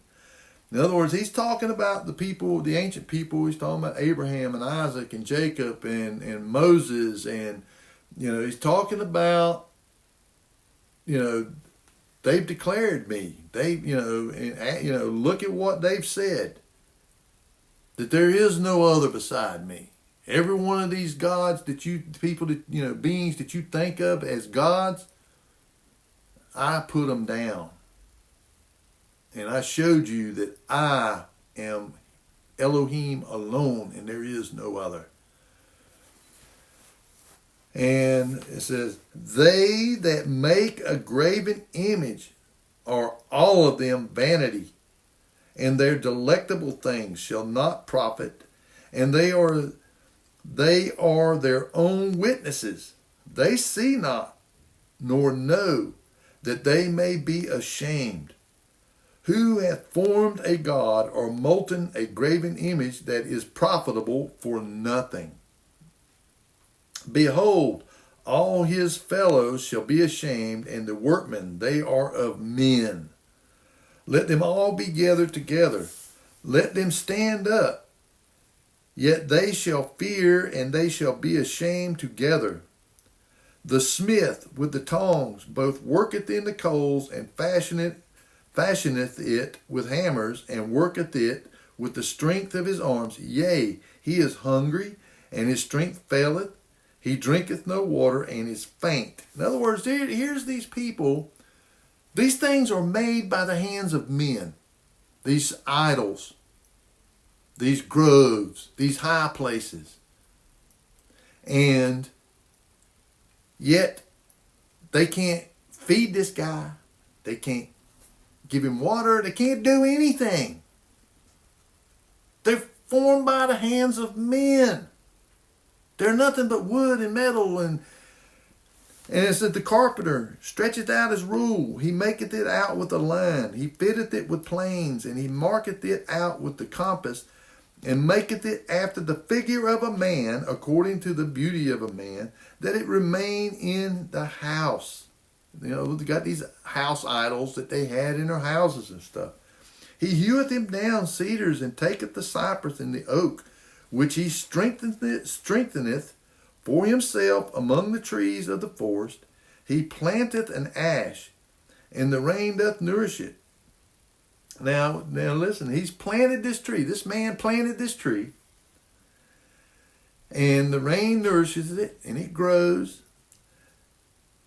In other words, he's talking about the people, the ancient people. He's talking about Abraham and Isaac and Jacob and Moses. And, he's talking about, they've declared me. Look at what they've said. That there is no other beside me. Every one of these gods beings that you think of as gods, I put them down. And I showed you that I am Elohim alone, and there is no other. And it says, "They that make a graven image are all of them vanity, and their delectable things shall not profit, and they are their own witnesses. They see not, nor know, that they may be ashamed. Who hath formed a god, or molten a graven image that is profitable for nothing? Behold, all his fellows shall be ashamed, and the workmen, they are of men. Let them all be gathered together. Let them stand up, yet they shall fear, and they shall be ashamed together. The smith with the tongs both worketh in the coals, and fashioneth it with hammers, and worketh it with the strength of his arms. Yea, he is hungry, and his strength faileth. He drinketh no water, and is faint. In other words, here's these people. These things are made by the hands of men. These idols, these groves, these high places. And yet, they can't feed this guy. They can't give him water. They can't do anything. They're formed by the hands of men. They're nothing but wood and metal. And it said, the carpenter stretcheth out his rule. He maketh it out with a line. He fitteth it with planes. And he marketh it out with the compass. And maketh it after the figure of a man, according to the beauty of a man, that it remain in the house. You know, they got these house idols that they had in their houses and stuff. He heweth him down cedars, and taketh the cypress and the oak, which he strengtheneth for himself among the trees of the forest. He planteth an ash, and the rain doth nourish it. Now listen, he's planted this tree. This man planted this tree. And the rain nourishes it, and it grows.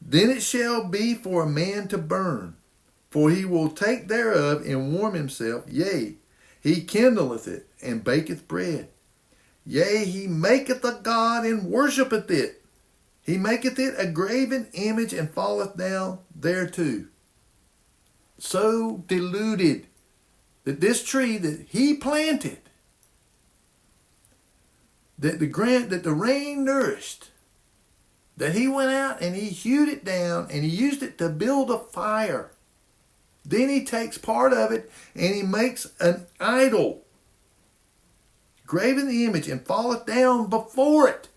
Then it shall be for a man to burn, for he will take thereof and warm himself. Yea, he kindleth it, and baketh bread. Yea, he maketh a god, and worshipeth it. He maketh it a graven image, and falleth down thereto. So deluded that this tree that he planted, that the rain nourished, that he went out and he hewed it down and he used it to build a fire. Then he takes part of it and he makes an idol, graven the image, and falleth down before it.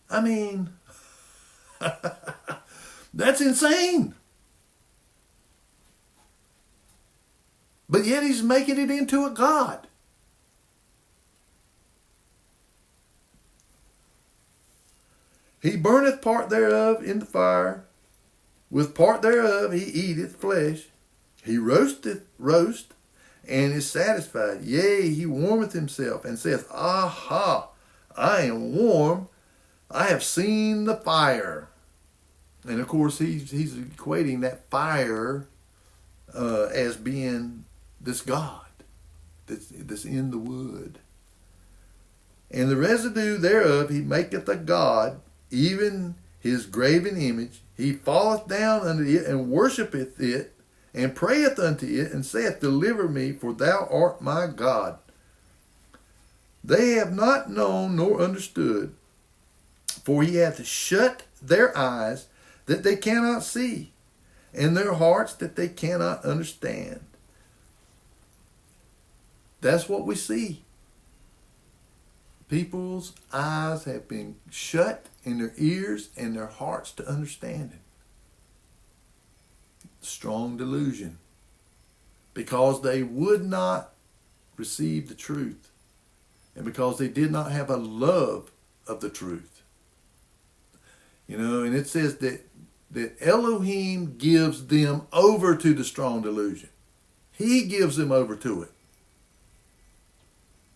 I mean, that's insane. But yet he's making it into a god. He burneth part thereof in the fire. With part thereof he eateth flesh. He roasteth roast, and is satisfied. Yea, he warmeth himself, and saith, Aha, I am warm. I have seen the fire. And of course, he's equating that fire as being this God that's in the wood. And the residue thereof he maketh a god, even his graven image. He falleth down unto it, and worshipeth it, and prayeth unto it, and saith, Deliver me, for thou art my God. They have not known nor understood, for he hath shut their eyes that they cannot see, and their hearts that they cannot understand. That's what we see. People's eyes have been shut, and their ears and their hearts to understand it. Strong delusion. Because they would not receive the truth. And because they did not have a love of the truth. You know, and it says that Elohim gives them over to the strong delusion. He gives them over to it.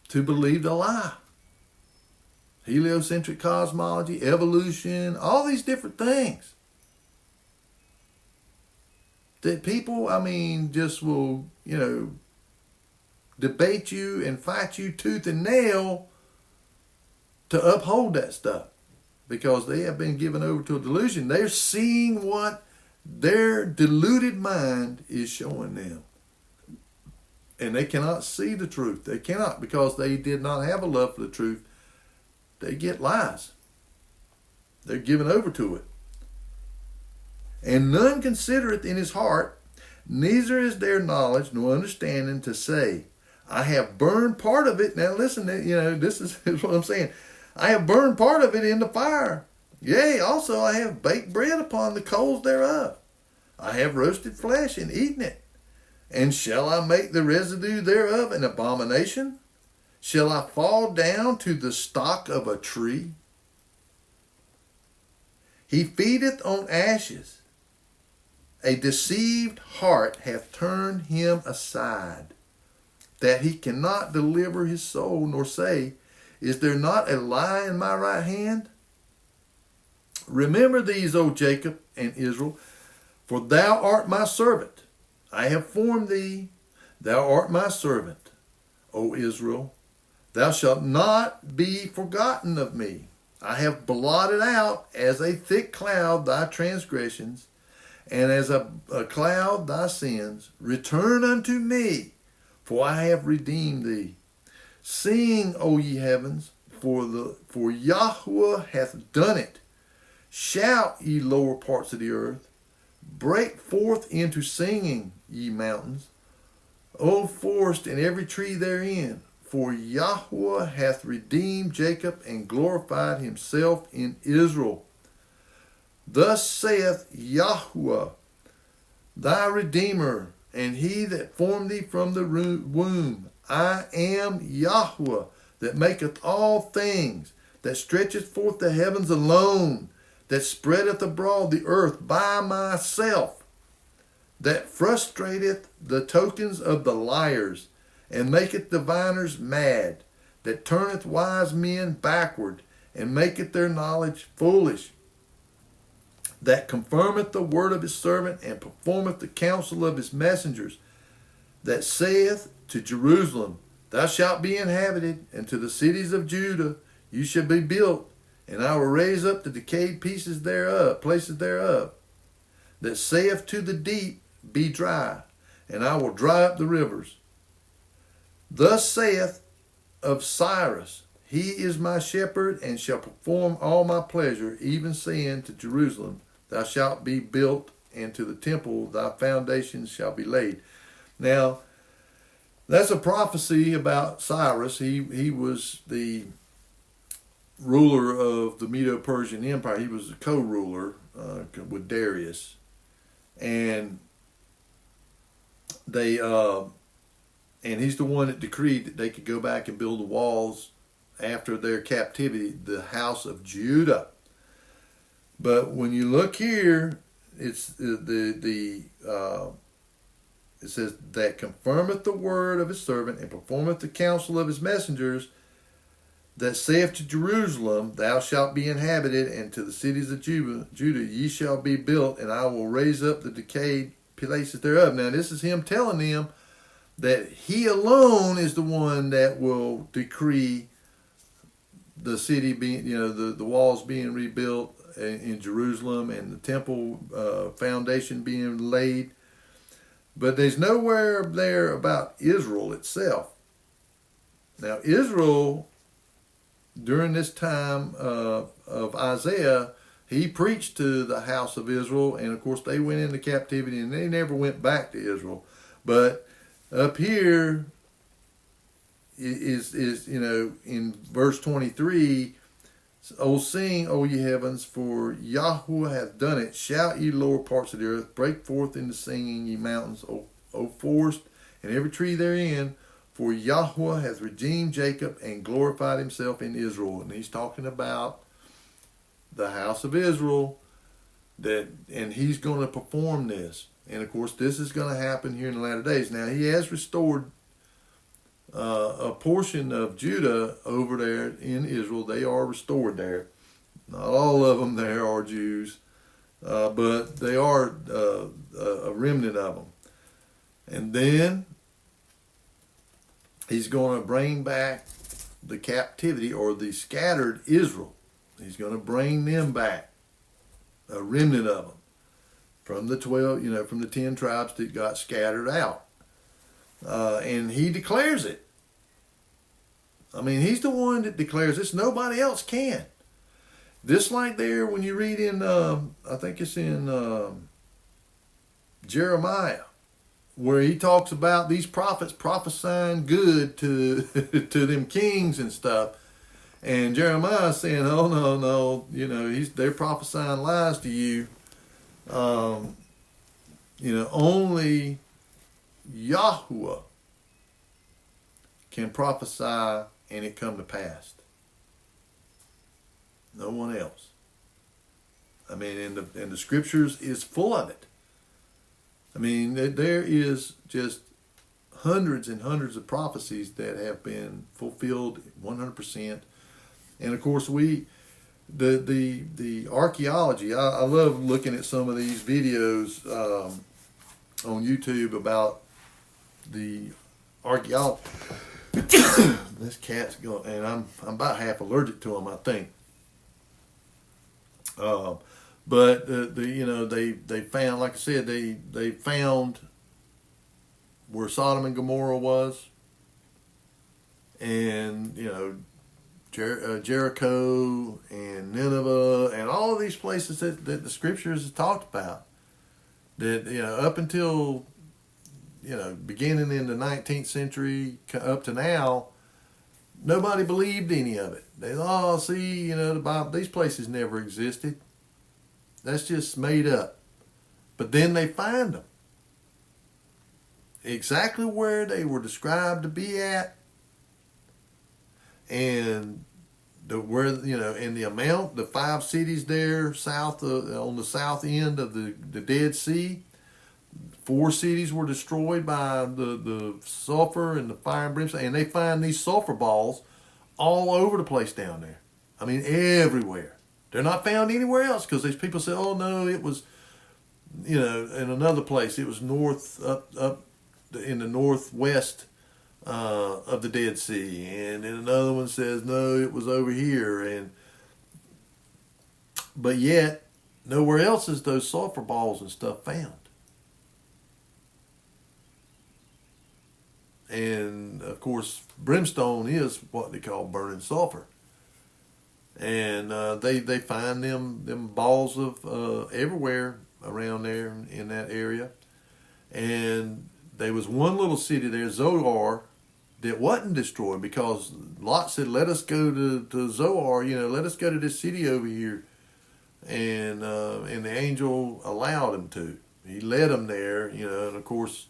To believe the lie. Heliocentric cosmology, evolution, all these different things. That people, just will, debate you and fight you tooth and nail to uphold that stuff. Because they have been given over to a delusion. They're seeing what their deluded mind is showing them. And they cannot see the truth. They cannot, because they did not have a love for the truth. They get lies. They're given over to it. And none considereth in his heart, neither is there knowledge nor understanding to say, I have burned part of it. Now listen, this is what I'm saying. I have burned part of it in the fire. Yea, also I have baked bread upon the coals thereof. I have roasted flesh and eaten it. And shall I make the residue thereof an abomination? Shall I fall down to the stock of a tree? He feedeth on ashes. A deceived heart hath turned him aside, that he cannot deliver his soul, nor say, is there not a lie in my right hand? Remember these, O Jacob and Israel, for thou art my servant. I have formed thee. Thou art my servant, O Israel. Thou shalt not be forgotten of me. I have blotted out as a thick cloud thy transgressions, and as a cloud thy sins. Return unto me, for I have redeemed thee. Sing, O ye heavens, for Yahweh hath done it. Shout, ye lower parts of the earth. Break forth into singing, ye mountains. O forest and every tree therein. For Yahweh hath redeemed Jacob and glorified himself in Israel. Thus saith Yahweh, thy Redeemer, and he that formed thee from the womb. I am Yahweh, that maketh all things, that stretcheth forth the heavens alone, that spreadeth abroad the earth by myself, that frustrateth the tokens of the liars, and maketh diviners mad, that turneth wise men backward, and maketh their knowledge foolish, that confirmeth the word of his servant, and performeth the counsel of his messengers, that saith to Jerusalem, thou shalt be inhabited, and to the cities of Judah you shall be built, and I will raise up the decayed places thereof, that saith to the deep, be dry, and I will dry up the rivers. Thus saith of Cyrus, he is my shepherd, and shall perform all my pleasure, even saying to Jerusalem, thou shalt be built, and to the temple thy foundations shall be laid. Now, that's a prophecy about Cyrus. He was the ruler of the Medo-Persian Empire. He was a co-ruler with Darius. And and he's the one that decreed that they could go back and build the walls after their captivity, the house of Judah. But when you look here, it's it says that confirmeth the word of his servant and performeth the counsel of his messengers, that saith to Jerusalem, thou shalt be inhabited, and to the cities of Judah ye shall be built, and I will raise up the decayed places thereof. Now this is him telling them that he alone is the one that will decree the city being, the walls being rebuilt in Jerusalem, and the temple foundation being laid. But there's nowhere there about Israel itself. Now Israel, during this time of Isaiah, he preached to the house of Israel, and of course they went into captivity and they never went back to Israel. But up here is in verse 23, O sing, O ye heavens, for Yahweh hath done it. Shout, ye lower parts of the earth. Break forth into singing, ye mountains, O forest, and every tree therein. For Yahweh hath redeemed Jacob and glorified himself in Israel. And he's talking about the house of Israel, and he's going to perform this. And of course, this is going to happen here in the latter days. Now, he has restored a portion of Judah over there in Israel. They are restored there. Not all of them there are Jews, but they are a remnant of them. And then he's going to bring back the captivity, or the scattered Israel. He's going to bring them back, a remnant of them, from the 12, from the 10 tribes that got scattered out. And he declares it. I mean, he's the one that declares this. Nobody else can. Just like there when you read in, I think it's in Jeremiah, where he talks about these prophets prophesying good to to them kings and stuff. And Jeremiah is saying, oh, no, they're prophesying lies to you. Only, Yahuwah can prophesy and it come to pass. No one else. I mean, and the scriptures is full of it. I mean, there is just hundreds and hundreds of prophecies that have been fulfilled 100%. And of course, the archaeology. I love looking at some of these videos on YouTube about the archaeology. This cat's going, and I'm about half allergic to them, I think. But they found, like I said, they found where Sodom and Gomorrah was, and Jericho and Nineveh and all of these places that the scriptures have talked about. That up until beginning in the 19th century up to now, nobody believed any of it. They thought, the Bible, these places never existed. That's just made up. But then they find them. Exactly where they were described to be at. And the amount, the 5 cities there on the south end of the Dead Sea, 4 cities were destroyed by the sulfur and the fire and brimstone, and they find these sulfur balls all over the place down there. I mean, everywhere. They're not found anywhere else because these people say, oh no, it was, in another place. It was up in the northwest of the Dead Sea, and then another one says no, it was over here, but yet nowhere else is those sulfur balls and stuff found. And of course, brimstone is what they call burning sulfur, and they find them balls of everywhere around there in that area. And there was one little city there, Zoar, that wasn't destroyed because Lot said, let us go to Zoar, let us go to this city over here. And the angel allowed him to. He led him there, and of course,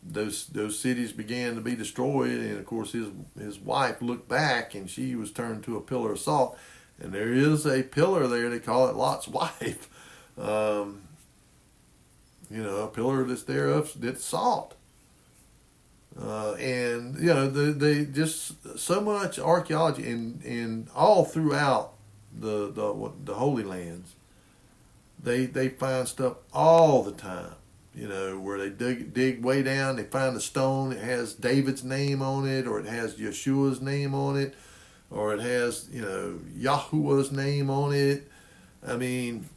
those cities began to be destroyed. And of course, his wife looked back and she was turned to a pillar of salt. And there is a pillar there, they call it Lot's wife. A pillar that's there that's salt. And they just so much archaeology and all throughout the Holy Lands, they find stuff all the time. Where they dig way down, they find a stone that has David's name on it, or it has Yeshua's name on it, or it has Yahuwah's name on it. I mean,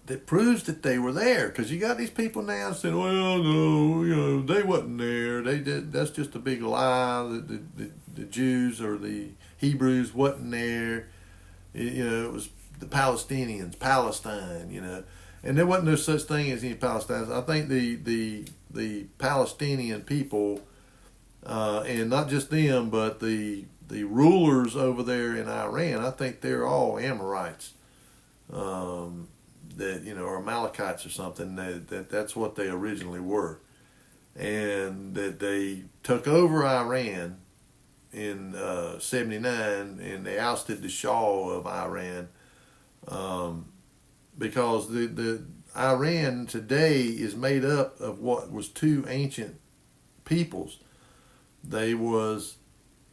that proves that they were there, because you got these people now saying, well, no, they wasn't there. They did. That's just a big lie. The Jews or the Hebrews wasn't there. It was the Palestinians, Palestine. And there wasn't no such thing as any Palestinians. I think the Palestinian people, and not just them, but the rulers over there in Iran, I think they're all Amorites. That or Amalekites or something. That's what they originally were, and that they took over Iran in 79, and they ousted the Shah of Iran, because the Iran today is made up of what was 2 ancient peoples. They was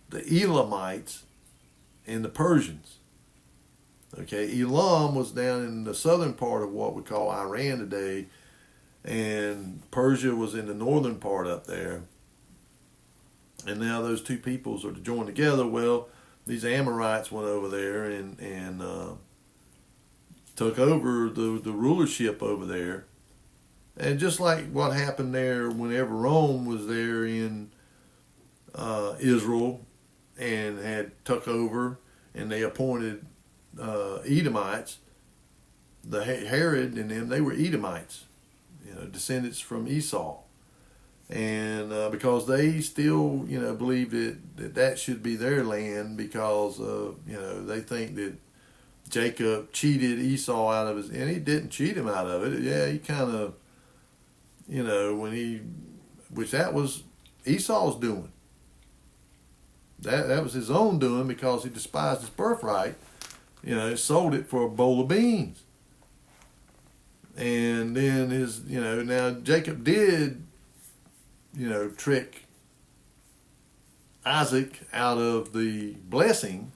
the Elamites and the Persians. Okay, Elam was down in the southern part of what we call Iran today, and Persia was in the northern part up there. And now those 2 peoples are to join together. Well, these Amorites went over there and took over the rulership over there. And just like what happened there whenever Rome was there in Israel and had took over, and they appointed Edomites, the Herod and them, they were Edomites, descendants from Esau, and because they still, believe that should be their land, because they think that Jacob cheated Esau out of his, and he didn't cheat him out of it. Yeah, he kind of which that was Esau's doing. That was his own doing because he despised his birthright. Sold it for a bowl of beans. And then now Jacob did, trick Isaac out of the blessing.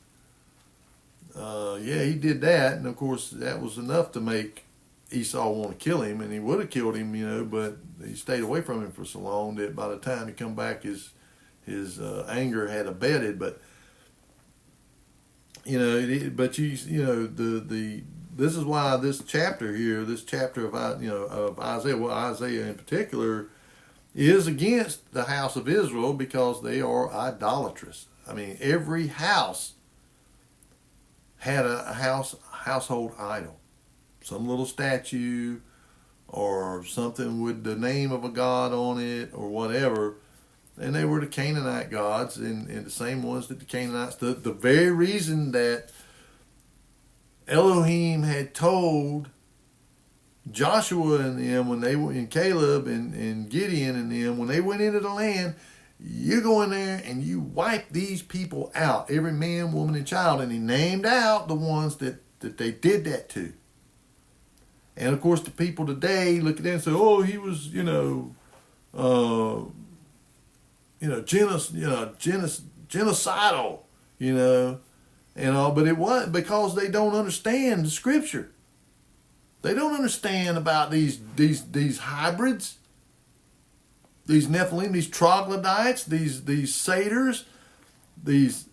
He did that. And of course, that was enough to make Esau want to kill him. And he would have killed him, but he stayed away from him for so long that by the time he come back, his anger had abated. But this is why this chapter here, this chapter of Isaiah, Isaiah in particular, is against the house of Israel because they are idolatrous. I mean, every house had a household idol, some little statue or something with the name of a god on it or whatever. And they were the Canaanite gods, and the same ones that the Canaanites, the very reason that Elohim had told Joshua and them when they were in Caleb and Gideon and them, when they went into the land, you go in there and you wipe these people out, every man, woman, and child. And he named out the ones that they did that to. And of course, the people today look at that and say, oh, he was, genocidal, and all, but it wasn't because they don't understand the scripture. They don't understand about these hybrids, these Nephilim, these troglodytes, these satyrs, these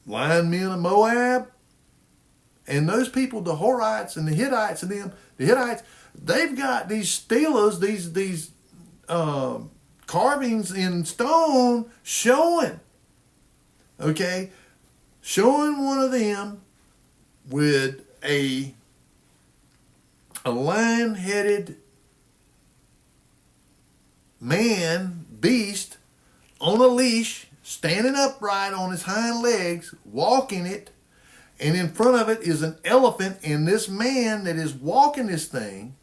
lion men of Moab, and those people, the Horites and the Hittites and them, the Hittites, they've got these stelas, these carvings in stone showing one of them with a lion-headed beast on a leash, standing upright on his hind legs, walking it, and in front of it is an elephant, and this man that is walking this thing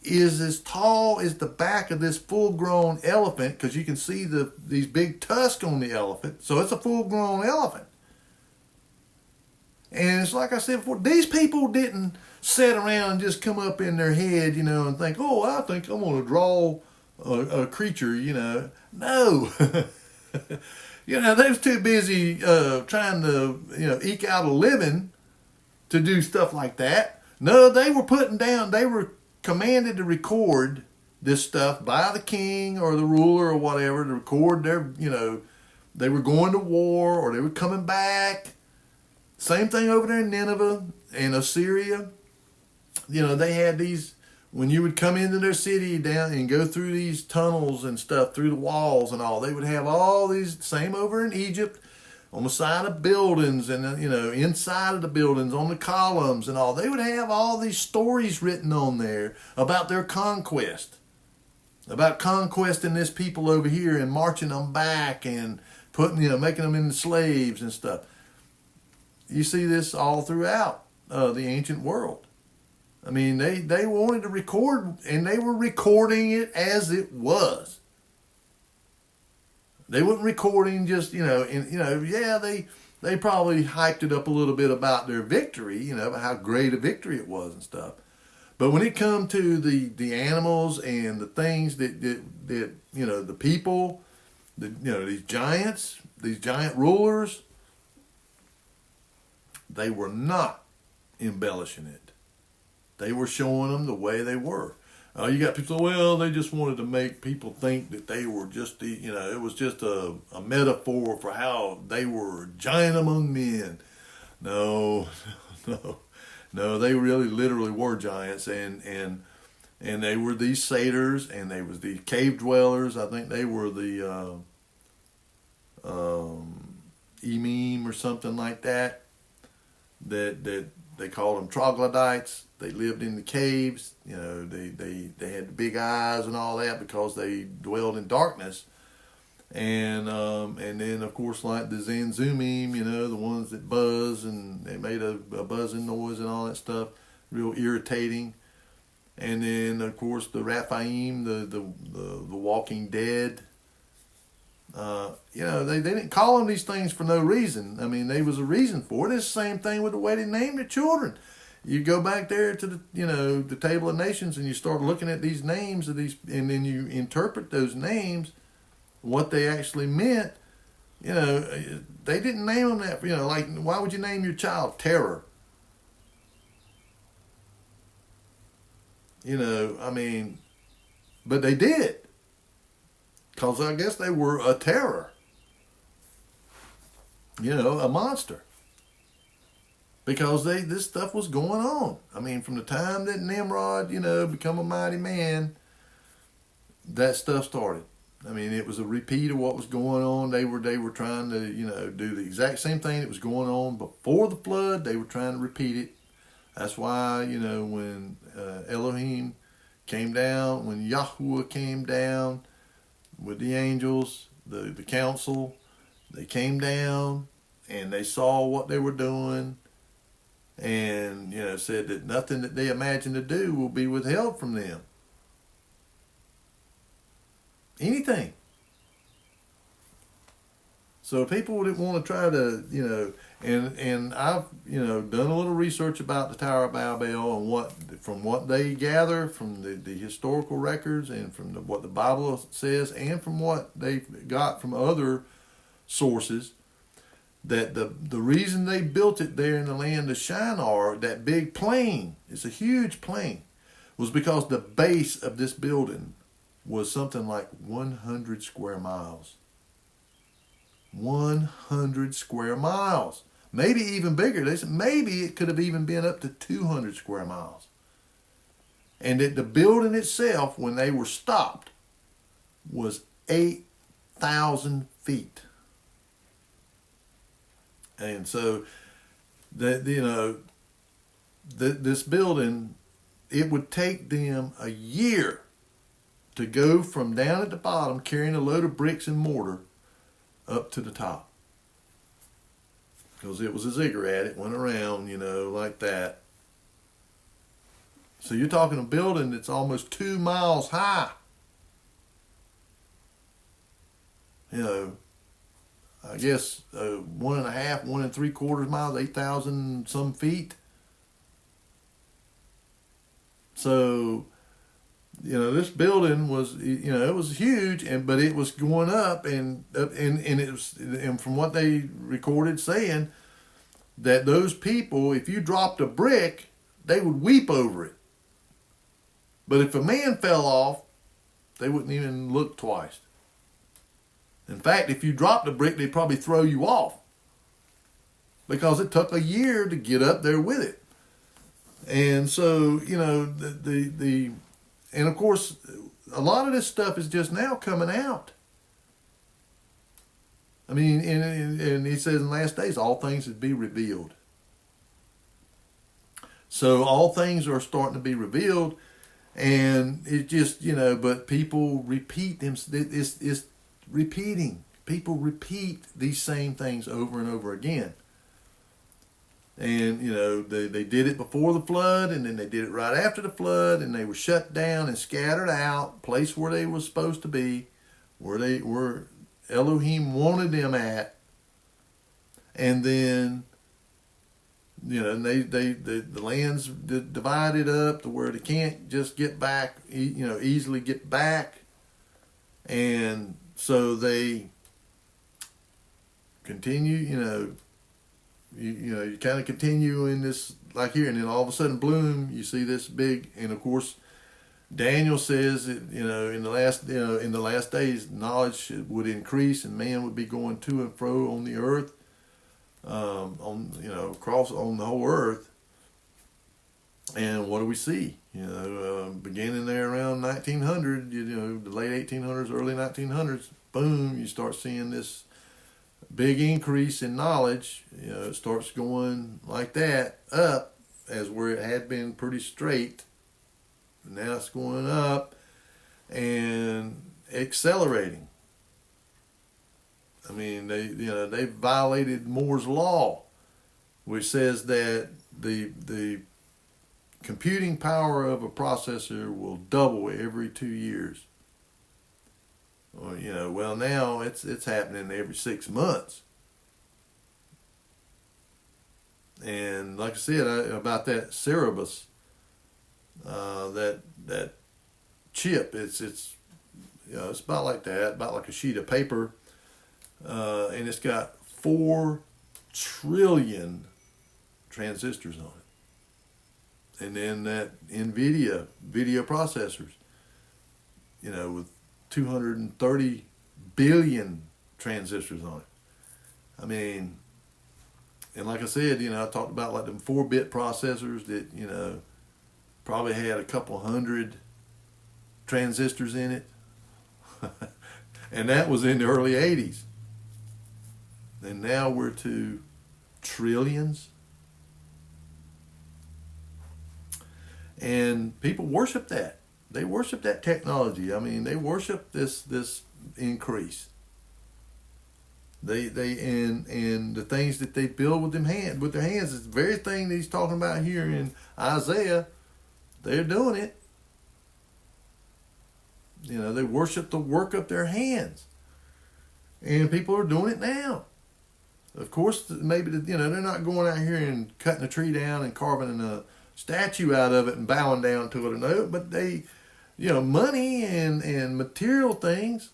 is as tall as the back of this full-grown elephant, because you can see these big tusks on the elephant. So it's a full-grown elephant. And it's like I said before, these people didn't sit around and just come up in their head, and think, oh, I think I'm going to draw a creature, No. They was too busy trying to, eke out a living to do stuff like that. No, they were commanded to record this stuff by the king or the ruler or whatever, to record their, they were going to war or they were coming back. Same thing over there in Nineveh and Assyria. They had these, when you would come into their city down and go through these tunnels and stuff, through the walls and all, they would have all these, same over in Egypt, on the side of buildings and, inside of the buildings, on the columns and all. They would have all these stories written on there about their conquest, about conquesting this people over here and marching them back and making them into slaves and stuff. You see this all throughout the ancient world. I mean, they wanted to record, and they were recording it as it was. They weren't recording just, they probably hyped it up a little bit about their victory, about how great a victory it was and stuff. But when it come to the animals and the things that the people, these giant rulers, they were not embellishing it. They were showing them the way they were. You got people, well, they just wanted to make people think that they were just it was just a metaphor for how they were giant among men. No, they really literally were giants, and they were these satyrs, and they was the cave dwellers. I think they were the Emim or something like that. That they called them troglodytes. They lived in the caves. They had the big eyes and all that because they dwelled in darkness. And then of course like the Zanzumim, the ones that buzz and they made a buzzing noise and all that stuff, real irritating. And then, of course, the Raphaim, the Walking Dead. They didn't call them these things for no reason. I mean, there was a reason for it. It's the same thing with the way they named their children. You go back there to the Table of Nations, and you start looking at these names of these, and then you interpret those names, what they actually meant. They didn't name them that. Like, why would you name your child Terror? But they did. Because I guess they were a terror. A monster. Because this stuff was going on. I mean, from the time that Nimrod, become a mighty man, that stuff started. I mean, it was a repeat of what was going on. They were trying to, do the exact same thing that was going on before the flood. They were trying to repeat it. That's why, when Elohim came down, when Yahweh came down with the angels, the council, they came down and they saw what they were doing, and said that nothing that they imagined to do will be withheld from them. Anything. So people that want to try to, and I've, done a little research about the Tower of Babel, and from what they gather from the historical records, and from what the Bible says, and from what they've got from other sources, that the reason they built it there in the land of Shinar, that big plain, it's a huge plain, was because the base of this building was something like 100 square miles. 100 square miles. Maybe even bigger. They said maybe it could have even been up to 200 square miles. And that the building itself, when they were stopped, was 8,000 feet. And so, this building, it would take them a year to go from down at the bottom, carrying a load of bricks and mortar, up to the top. Because it was a ziggurat. It went around, like that. So you're talking a building that's almost 2 miles high. I guess 1.5, 1 3/4 miles, 8,000 some feet. So, this building was, it was huge, but it was going up, and it was, and from what they recorded saying, that those people, if you dropped a brick, they would weep over it. But if a man fell off, they wouldn't even look twice. In fact, if you dropped a brick, they'd probably throw you off, because it took a year to get up there with it. And so, and of course, a lot of this stuff is just now coming out. I mean, and he says in the last days, all things would be revealed. So all things are starting to be revealed, and it just, but people repeat them. It's repeating. People repeat these same things over and over again. And, they did it before the flood, and then they did it right after the flood, and they were shut down and scattered out, place where they were supposed to be, where Elohim wanted them at. And then, the land's divided up to where they can't just get back, easily get back. And so they continue, you kind of continue in this, like here, and then all of a sudden, bloom, you see this big, and of course, Daniel says that, in the last days, knowledge would increase, and man would be going to and fro on the earth, across on the whole earth. And what do we see? Beginning there around 1900, the late 1800s, early 1900s, boom, you start seeing this big increase in knowledge. It starts going like that up, as where it had been pretty straight. Now it's going up and accelerating. I mean, they violated Moore's law, which says that the computing power of a processor will double every 2 years. Well, now it's happening every 6 months. And like I said, about that Cerebus, that chip, it's about like that, about like a sheet of paper, and it's got 4 trillion transistors on it. And then that NVIDIA video processors, with 230 billion transistors on it. I mean, and like I said, I talked about like them 4-bit processors that, probably had a couple hundred transistors in it. And that was in the early 80s. And now we're to trillions. And people worship that. They worship that technology. I mean, they worship this increase. And the things that they build with their hands is the very thing that he's talking about here in Isaiah. They're doing it. They worship the work of their hands. And people are doing it now. Of course, maybe they're not going out here and cutting a tree down and carving a statue out of it and bowing down to it, no, but they, money and material things,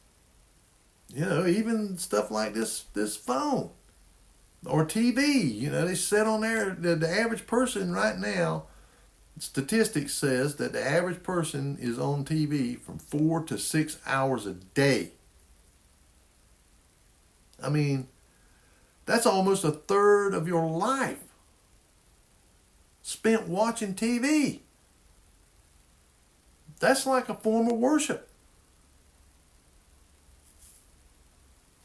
even stuff like this phone or TV, they sit on there. The average person right now, statistics says that the average person is on TV from 4 to 6 hours a day. I mean, that's almost a third of your life spent watching TV. That's like a form of worship.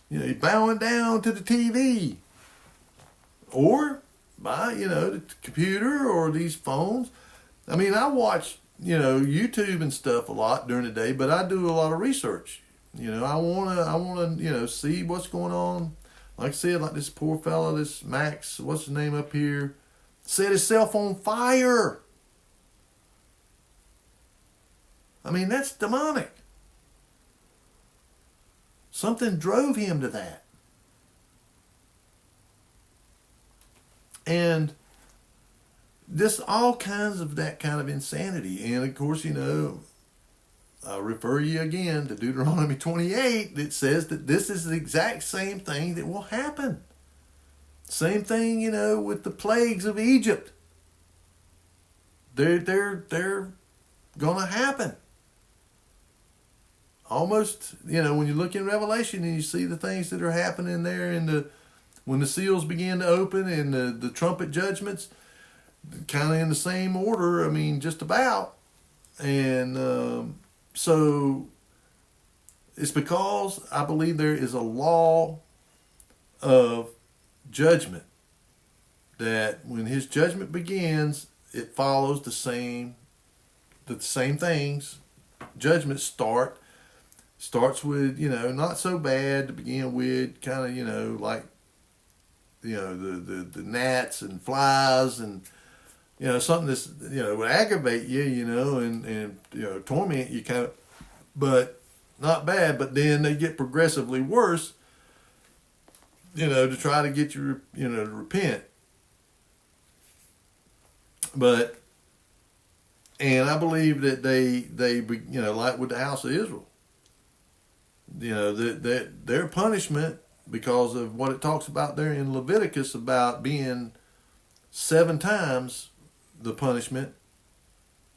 You're bowing down to the TV. Or by, the computer or these phones. I mean, I watch, YouTube and stuff a lot during the day, but I do a lot of research. I wanna, see what's going on. Like I said, like this poor fella, this Max, what's his name up here, set himself on fire. I mean, that's demonic. Something drove him to that. And this all kinds of that kind of insanity. And of course, I'll refer you again to Deuteronomy 28 that says that this is the exact same thing that will happen. Same thing, with the plagues of Egypt. They're gonna happen. Almost, when you look in Revelation and you see the things that are happening there when the seals begin to open and the trumpet judgments, kind of in the same order, I mean, just about. And so it's because I believe there is a law of judgment that when his judgment begins, it follows the same things. Judgments starts with, not so bad to begin with, kind of, like, the gnats and flies and, something that's, would aggravate you, and torment you kind of, but not bad. But then they get progressively worse, to try to get you, to repent. And I believe that they like with the house of Israel, that their punishment, because of what it talks about there in Leviticus about being 7 times the punishment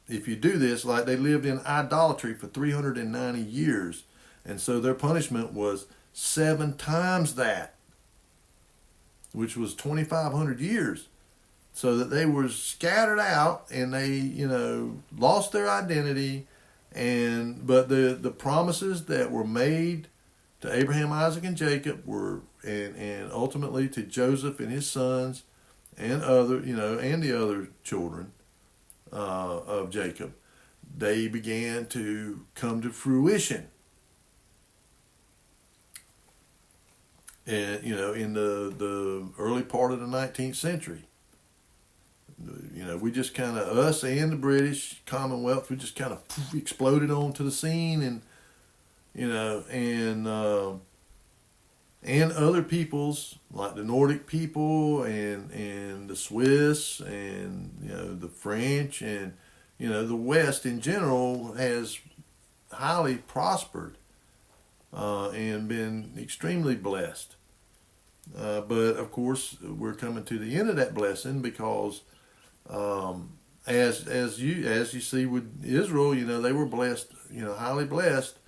if you do this, like they lived in idolatry for 390 years. And so their punishment was 7 times that, which was 2,500 years. So that they were scattered out and they, lost their identity. But the promises that were made to Abraham, Isaac, and Jacob were, and ultimately to Joseph and his sons and and the other children of Jacob, they began to come to fruition. And, in the early part of the 19th century. We just kind of, us and the British Commonwealth, we just kind of exploded onto the scene, and and other peoples like the Nordic people and the Swiss and the French and the West in general has highly prospered and been extremely blessed. But of course, we're coming to the end of that blessing because, as you see with Israel, they were blessed, highly blessed,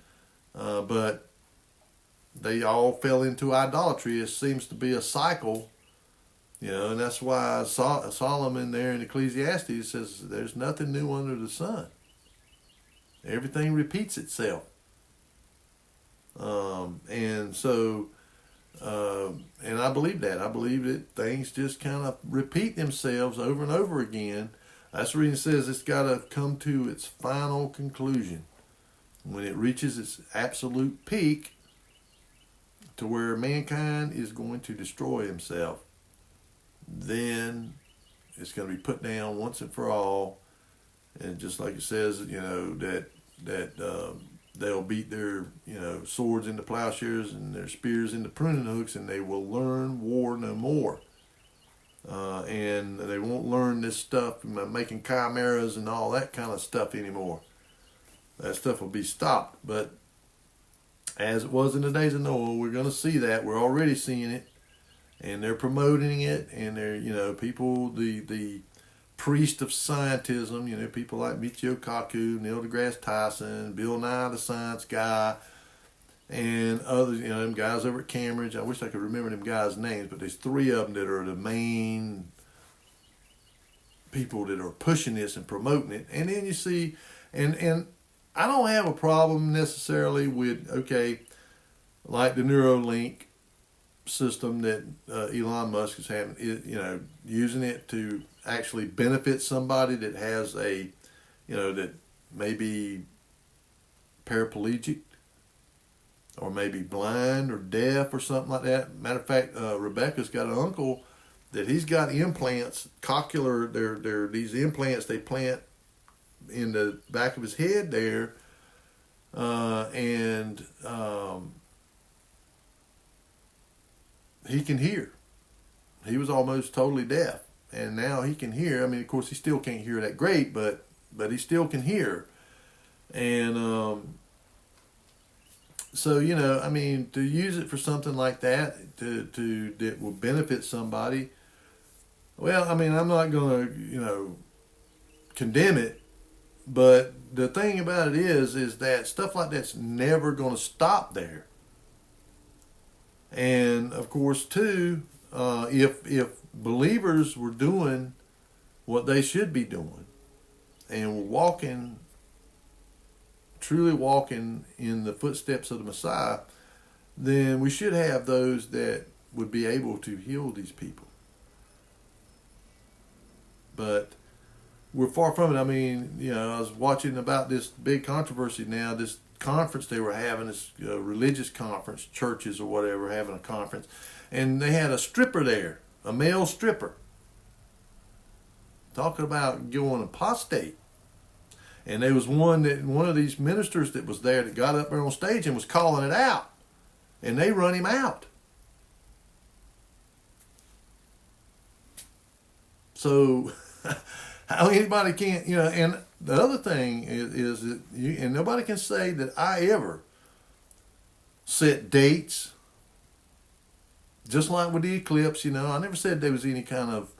but they all fell into idolatry. It seems to be a cycle, and that's why Solomon there in Ecclesiastes says there's nothing new under the sun. Everything repeats itself. And so, and I believe that. I believe that things just kind of repeat themselves over and over again. That's the reason it says it's got to come to its final conclusion. When it reaches its absolute peak, to where mankind is going to destroy himself, then it's going to be put down once and for all. And just like it says, that they'll beat their swords into plowshares and their spears into pruning hooks, and they will learn war no more. And they won't learn this stuff, making chimeras and all that kind of stuff anymore. That stuff will be stopped. But as it was in the days of Noah, we're going to see that. We're already seeing it, and they're promoting it, and they're, people, the priest of scientism, people like Michio Kaku, Neil deGrasse Tyson, Bill Nye the Science Guy, and others, them guys over at Cambridge. I wish I could remember them guys' names, but there's three of them that are the main people that are pushing this and promoting it. And then you see, and I don't have a problem necessarily with, like the Neuralink system that Elon Musk is having, using it to actually benefit somebody that has that may be paraplegic or maybe blind or deaf or something like that. Matter of fact, Rebecca's got an uncle that he's got implants, cochlear, they're these implants they plant in the back of his head there, and he can hear. He was almost totally deaf, and now he can hear. I mean, of course, he still can't hear that great, but he still can hear. And so to use it for something like that that will benefit somebody. Well, I'm not going to condemn it. But the thing about it is that stuff like that's never going to stop there. And of course, too, if believers were doing what they should be doing and were truly walking in the footsteps of the Messiah, then we should have those that would be able to heal these people. But we're far from it. I was watching about this big controversy now, this conference they were having, this religious conference, churches or whatever, having a conference, and they had a stripper there, a male stripper, talking about going apostate. And there was one of these ministers that was there that got up there on stage and was calling it out, and they run him out. So how anybody can't, and the other thing is that and nobody can say that I ever set dates, just like with the eclipse, I never said there was any kind of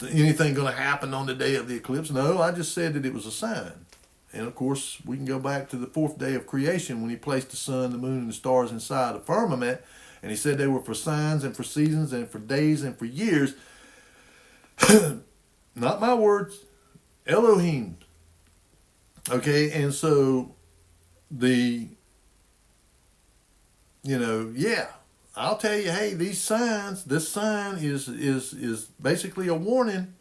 anything going to happen on the day of the eclipse. No, I just said that it was a sign. And of course, we can go back to the fourth day of creation when he placed the sun, the moon, and the stars inside the firmament, and he said they were for signs and for seasons and for days and for years. Not my words, Elohim. Okay, and so I'll tell you, hey, these signs, this sign is basically a warning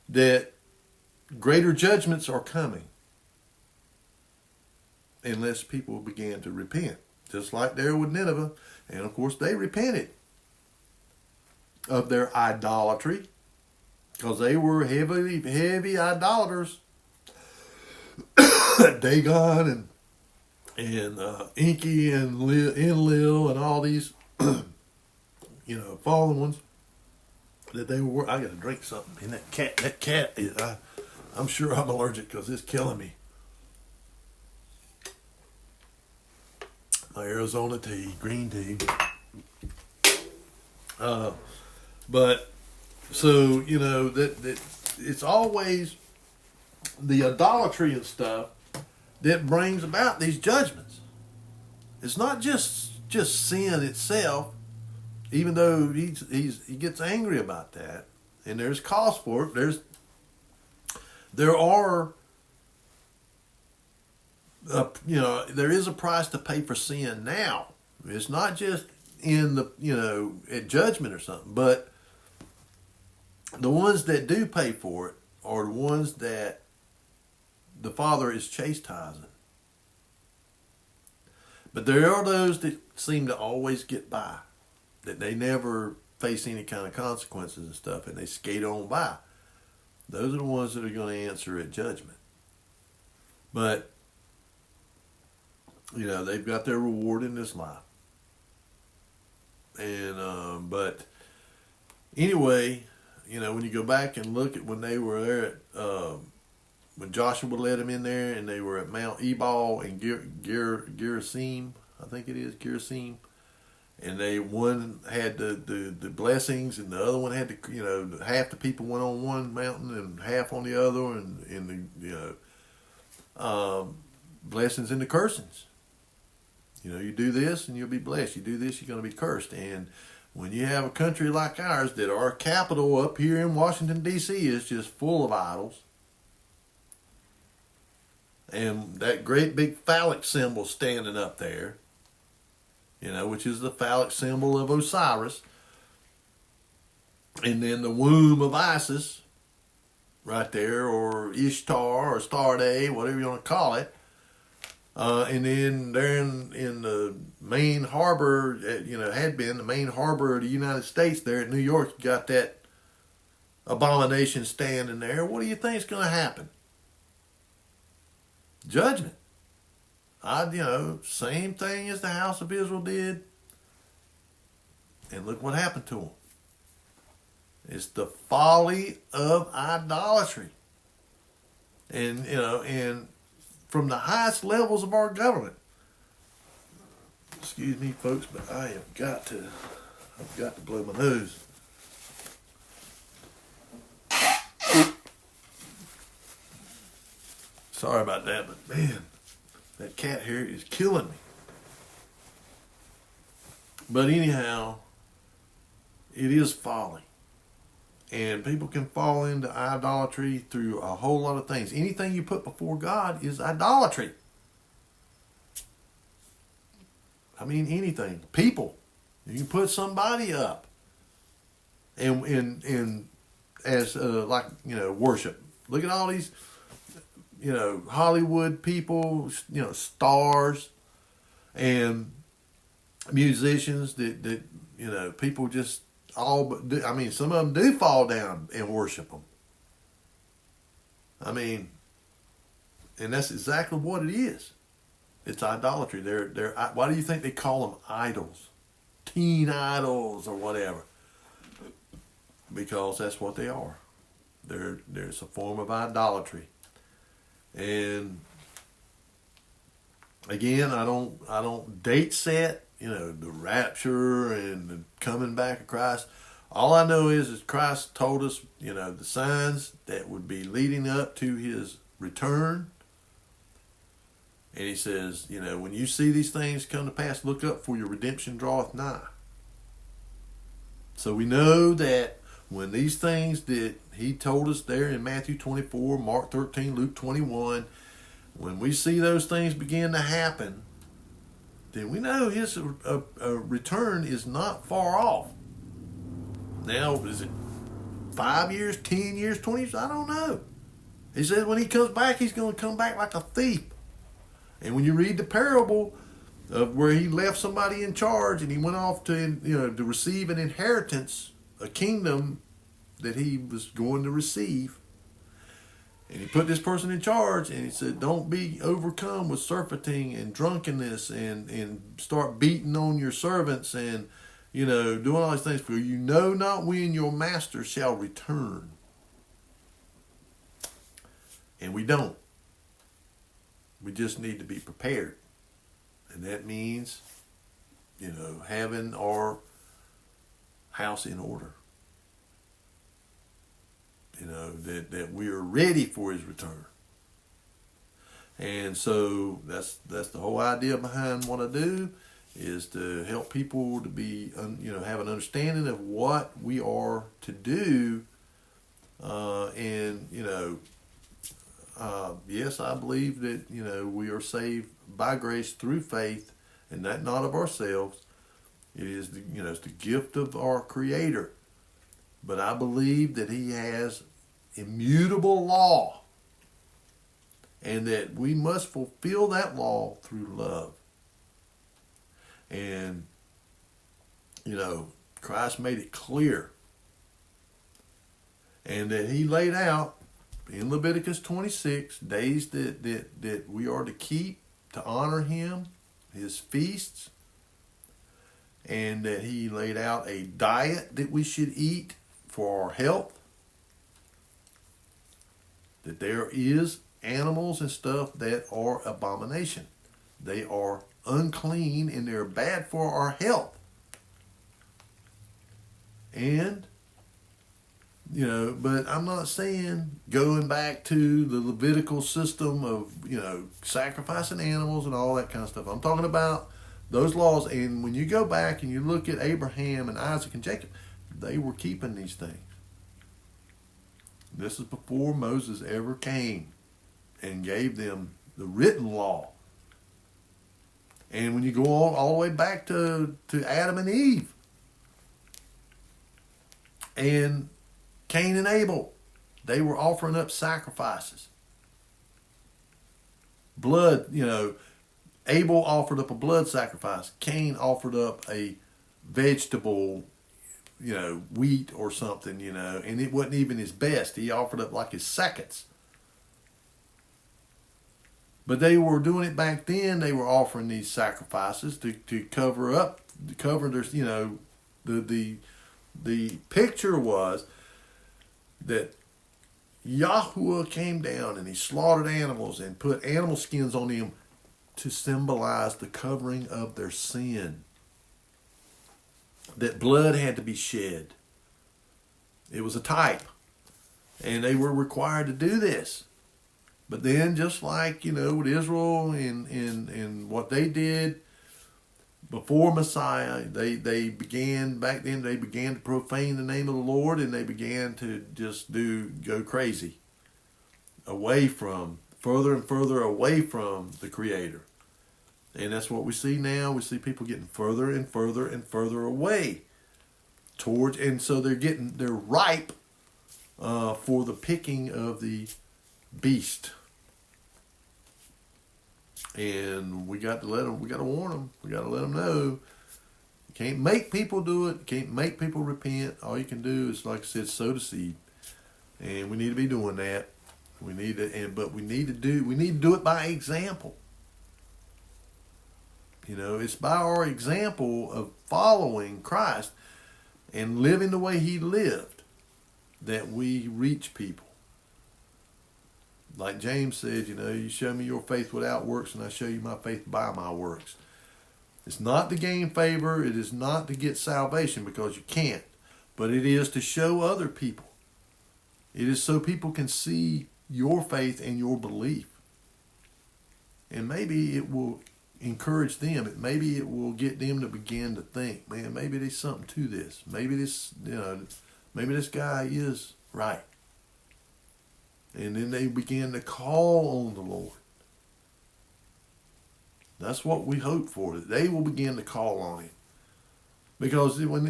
that greater judgments are coming unless people began to repent. Just like there with Nineveh. And of course they repented of their idolatry. because they were heavy idolaters. Dagon and Enki and Enlil and all these, fallen ones that they were. I got to drink something. And that cat is. I'm sure I'm allergic because it's killing me. My Arizona tea, green tea. But so that it's always the idolatry and stuff that brings about these judgments. It's not just sin itself, even though he gets angry about that, and there's cause for it. There is a price to pay for sin now. It's not just in the at judgment or something, but the ones that do pay for it are the ones that the Father is chastising. But there are those that seem to always get by, that they never face any kind of consequences and stuff, and they skate on by. Those are the ones that are going to answer at judgment. But, they've got their reward in this life. And, but anyway, when you go back and look at when they were there at, when Joshua led them in there and they were at Mount Ebal and Gerizim, I think it is, Gerizim. And one had the blessings, and the other one had half the people went on one mountain and half on the other, and the blessings and the cursings. You do this and you'll be blessed. You do this, you're going to be cursed. And when you have a country like ours, that our capital up here in Washington, D.C. is just full of idols, and that great big phallic symbol standing up there, which is the phallic symbol of Osiris, and then the womb of Isis right there, or Ishtar, or Star Day, whatever you want to call it. And then there in the main harbor, had been the main harbor of the United States there at New York, you got that abomination standing there. What do you think is going to happen? Judgment. Same thing as the house of Israel did. And look what happened to them. It's the folly of idolatry. And from the highest levels of our government. Excuse me, folks, but I've got to blow my nose. Sorry about that, but man, that cat hair is killing me. But anyhow, it is folly. And people can fall into idolatry through a whole lot of things. Anything you put before God is idolatry. I mean, anything. People. You can put somebody up. And as worship. Look at all these, Hollywood people, stars and musicians that some of them do fall down and worship them. And that's exactly what it is. It's idolatry. Why do you think they call them idols? Teen idols or whatever. Because that's what they are. There's a form of idolatry. And again, I don't date set, the rapture and the coming back of Christ. All I know is Christ told us, the signs that would be leading up to his return. And he says, when you see these things come to pass, look up, for your redemption draweth nigh. So we know that when these things that he told us there in Matthew 24, Mark 13, Luke 21, when we see those things begin to happen, then we know his return is not far off. Now, is it 5 years, 10 years, 20 years? I don't know. He says when he comes back, he's going to come back like a thief. And when you read the parable of where he left somebody in charge and he went off to receive an inheritance, a kingdom that he was going to receive. And he put this person in charge, and he said, don't be overcome with surfeiting and drunkenness and start beating on your servants and, doing all these things. For you know not when your master shall return. And we don't. We just need to be prepared. And that means, having our house in order. That we are ready for his return. And so that's the whole idea behind what I do, is to help people to be, have an understanding of what we are to do. Yes, I believe that, we are saved by grace through faith, and that not of ourselves. It is, it's the gift of our Creator. But I believe that he has immutable law, and that we must fulfill that law through love. And, Christ made it clear, and that he laid out in Leviticus 26 days that we are to keep to honor him, his feasts, and that he laid out a diet that we should eat for our health, that there is animals and stuff that are abomination. They are unclean and they're bad for our health. And, but I'm not saying going back to the Levitical system of, sacrificing animals and all that kind of stuff. I'm talking about those laws. And when you go back and you look at Abraham and Isaac and Jacob, they were keeping these things. This is before Moses ever came and gave them the written law. And when you go all the way back to Adam and Eve and Cain and Abel, they were offering up sacrifices. Blood, Abel offered up a blood sacrifice. Cain offered up a vegetable, wheat or something, and it wasn't even his best. He offered up like his seconds. But they were doing it back then. They were offering these sacrifices to cover their, the picture was that Yahuwah came down and he slaughtered animals and put animal skins on them to symbolize the covering of their sin. That blood had to be shed. It was a type. And they were required to do this. But then just like, with Israel and what they did before Messiah, they began to profane the name of the Lord, and they began to just go crazy. Further and further away from the Creator. And that's what we see now. We see people getting further and further and further away and so they're ripe for the picking of the beast. And we got to warn them. We got to let them know. You can't make people do it. You can't make people repent. All you can do is, like I said, sow the seed. And we need to be doing that. We need to do it by example. It's by our example of following Christ and living the way he lived that we reach people. Like James said, you show me your faith without works and I show you my faith by my works. It's not to gain favor. It is not to get salvation, because you can't. But it is to show other people. It is so people can see your faith and your belief. And maybe it will encourage them. Maybe it will get them to begin to think, man, maybe there's something to this. Maybe this guy is right. And then they begin to call on the Lord. That's what we hope for, that they will begin to call on him. Because when,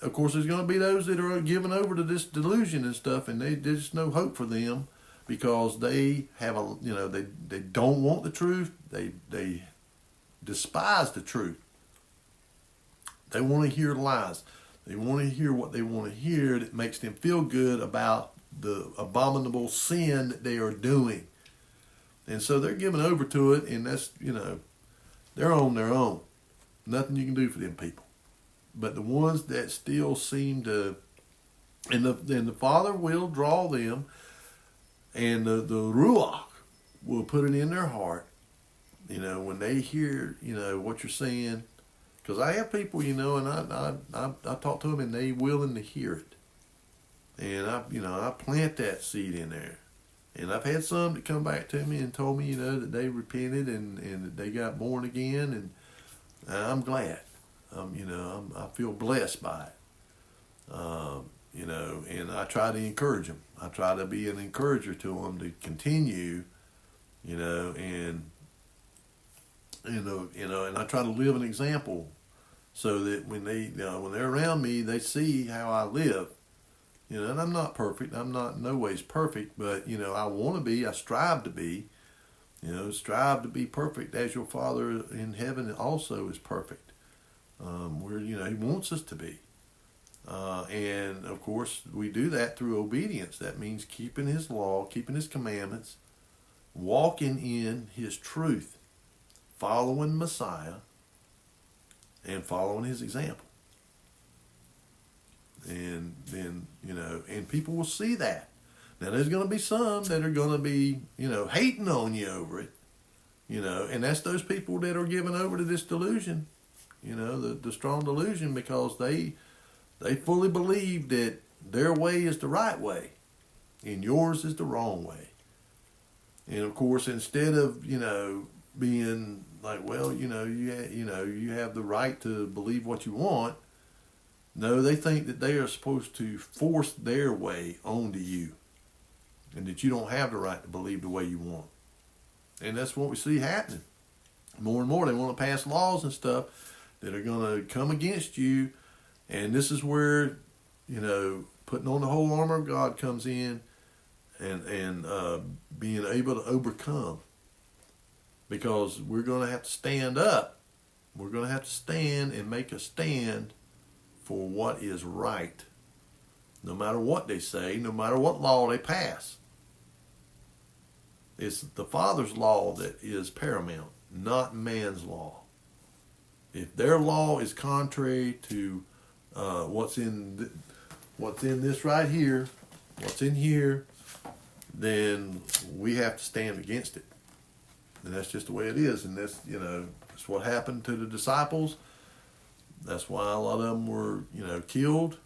of course there's going to be those that are given over to this delusion and stuff, and there's no hope for them because they have they don't want the truth. They despise the truth. They want to hear lies. They want to hear what they want to hear that makes them feel good about the abominable sin that they are doing. And so they're giving over to it, and that's, they're on their own. Nothing you can do for them people. But the ones that still seem to, and the Father will draw them, and the Ruach will put it in their heart, when they hear, what you're saying. Because I have people, and I talk to them, and they willing to hear it. And I plant that seed in there. And I've had some that come back to me and told me, that they repented and that they got born again, and I'm glad. I feel blessed by it. And I try to encourage them. I try to be an encourager to them to continue, and I try to live an example so that when they're around me, they see how I live. And I'm not perfect. I'm not in no ways perfect, but, I want to be. I strive to be. Strive to be perfect as your Father in heaven also is perfect. He wants us to be. And, of course, we do that through obedience. That means keeping His law, keeping His commandments, walking in His truth, following Messiah, and following His example. And then, and people will see that. Now, there's going to be some that are going to be, hating on you over it, and that's those people that are given over to this delusion, the strong delusion, because they fully believe that their way is the right way and yours is the wrong way. And, of course, instead of, being like, well, you have the right to believe what you want, no, they think that they are supposed to force their way onto you and that you don't have the right to believe the way you want. And that's what we see happening. More and more, they want to pass laws and stuff that are going to come against you. And this is where, putting on the whole armor of God comes in and being able to overcome. Because we're going to have to stand up. We're going to have to stand and make a stand for what is right, no matter what they say, no matter what law they pass. It's the Father's law that is paramount, not man's law. If their law is contrary to what's in this right here, what's in here, then we have to stand against it. And that's just the way it is. And that's what happened to the disciples. That's why a lot of them were, killed.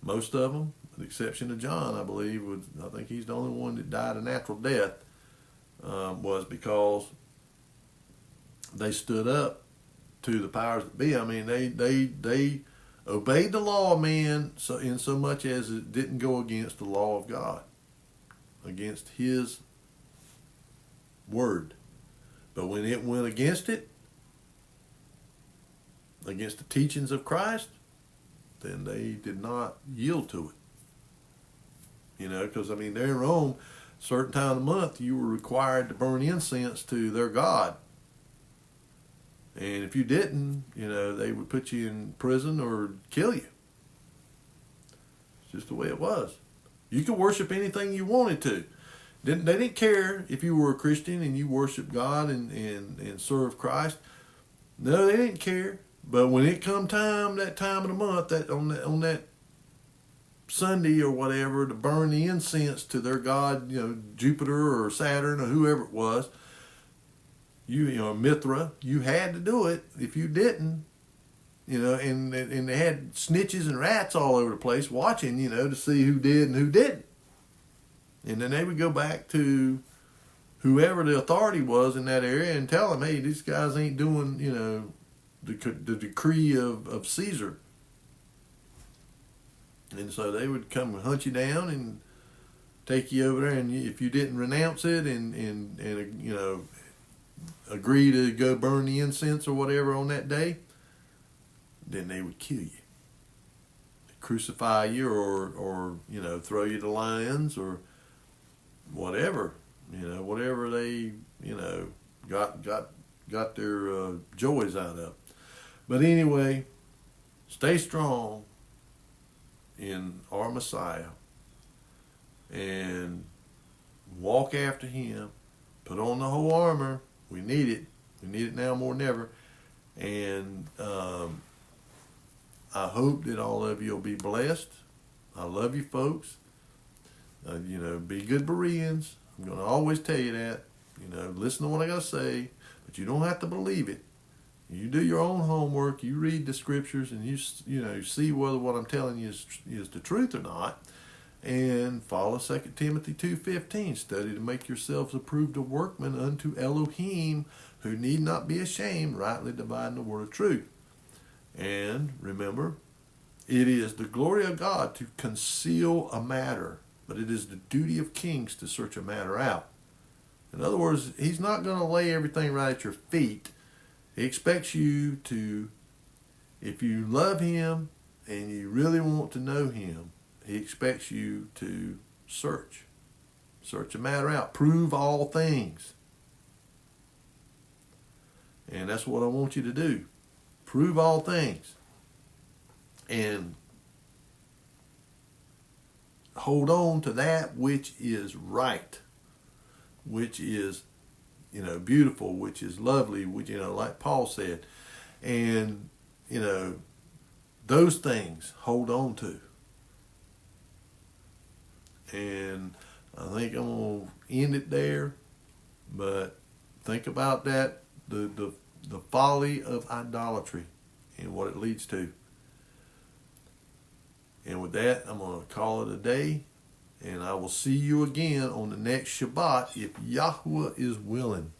Most of them, with the exception of John, I believe. I think he's the only one that died a natural death. Was because they stood up to the powers that be. I mean, they obeyed the law of man in so much as it didn't go against the law of God, against His word. But when it went against it, against the teachings of Christ, then they did not yield to it. Because, there in Rome, certain time of the month, you were required to burn incense to their God. And if you didn't, they would put you in prison or kill you. It's just the way it was. You could worship anything you wanted to. They didn't care if you were a Christian and you worshiped God and served Christ. No, they didn't care. But when it come time, that time of the month, that on that Sunday or whatever, to burn the incense to their god, Jupiter or Saturn or whoever it was, Mithra, you had to do it. If you didn't, and they had snitches and rats all over the place watching, to see who did and who didn't. And then they would go back to whoever the authority was in that area and tell them, hey, these guys ain't doing, the decree of Caesar. And so they would come and hunt you down and take you over there, and if you didn't renounce it and agree to go burn the incense or whatever on that day, then they would kill you. They'd crucify you or throw you to lions or whatever, whatever they, got their joys out of. But anyway, stay strong, in our Messiah and walk after him, put on the whole armor. We need it. We need it now more than ever. And I hope that all of you will be blessed. I love you folks. Be good Bereans. I'm going to always tell you that. Listen to what I got to say, but you don't have to believe it. You do your own homework. You read the scriptures, and you see whether what I'm telling you is the truth or not. And follow 2 Timothy 2:15. Study to make yourselves approved a workman unto Elohim, who need not be ashamed, rightly dividing the word of truth. And remember, it is the glory of God to conceal a matter, but it is the duty of kings to search a matter out. In other words, he's not going to lay everything right at your feet. He expects you to, if you love him and you really want to know him, he expects you to search a matter out, prove all things. And that's what I want you to do. Prove all things. And hold on to that which is right, which is, beautiful, which is lovely, which, like Paul said. And, those things hold on to. And I think I'm going to end it there. But think about that, the folly of idolatry and what it leads to. And with that, I'm going to call it a day. And I will see you again on the next Shabbat if Yahweh is willing.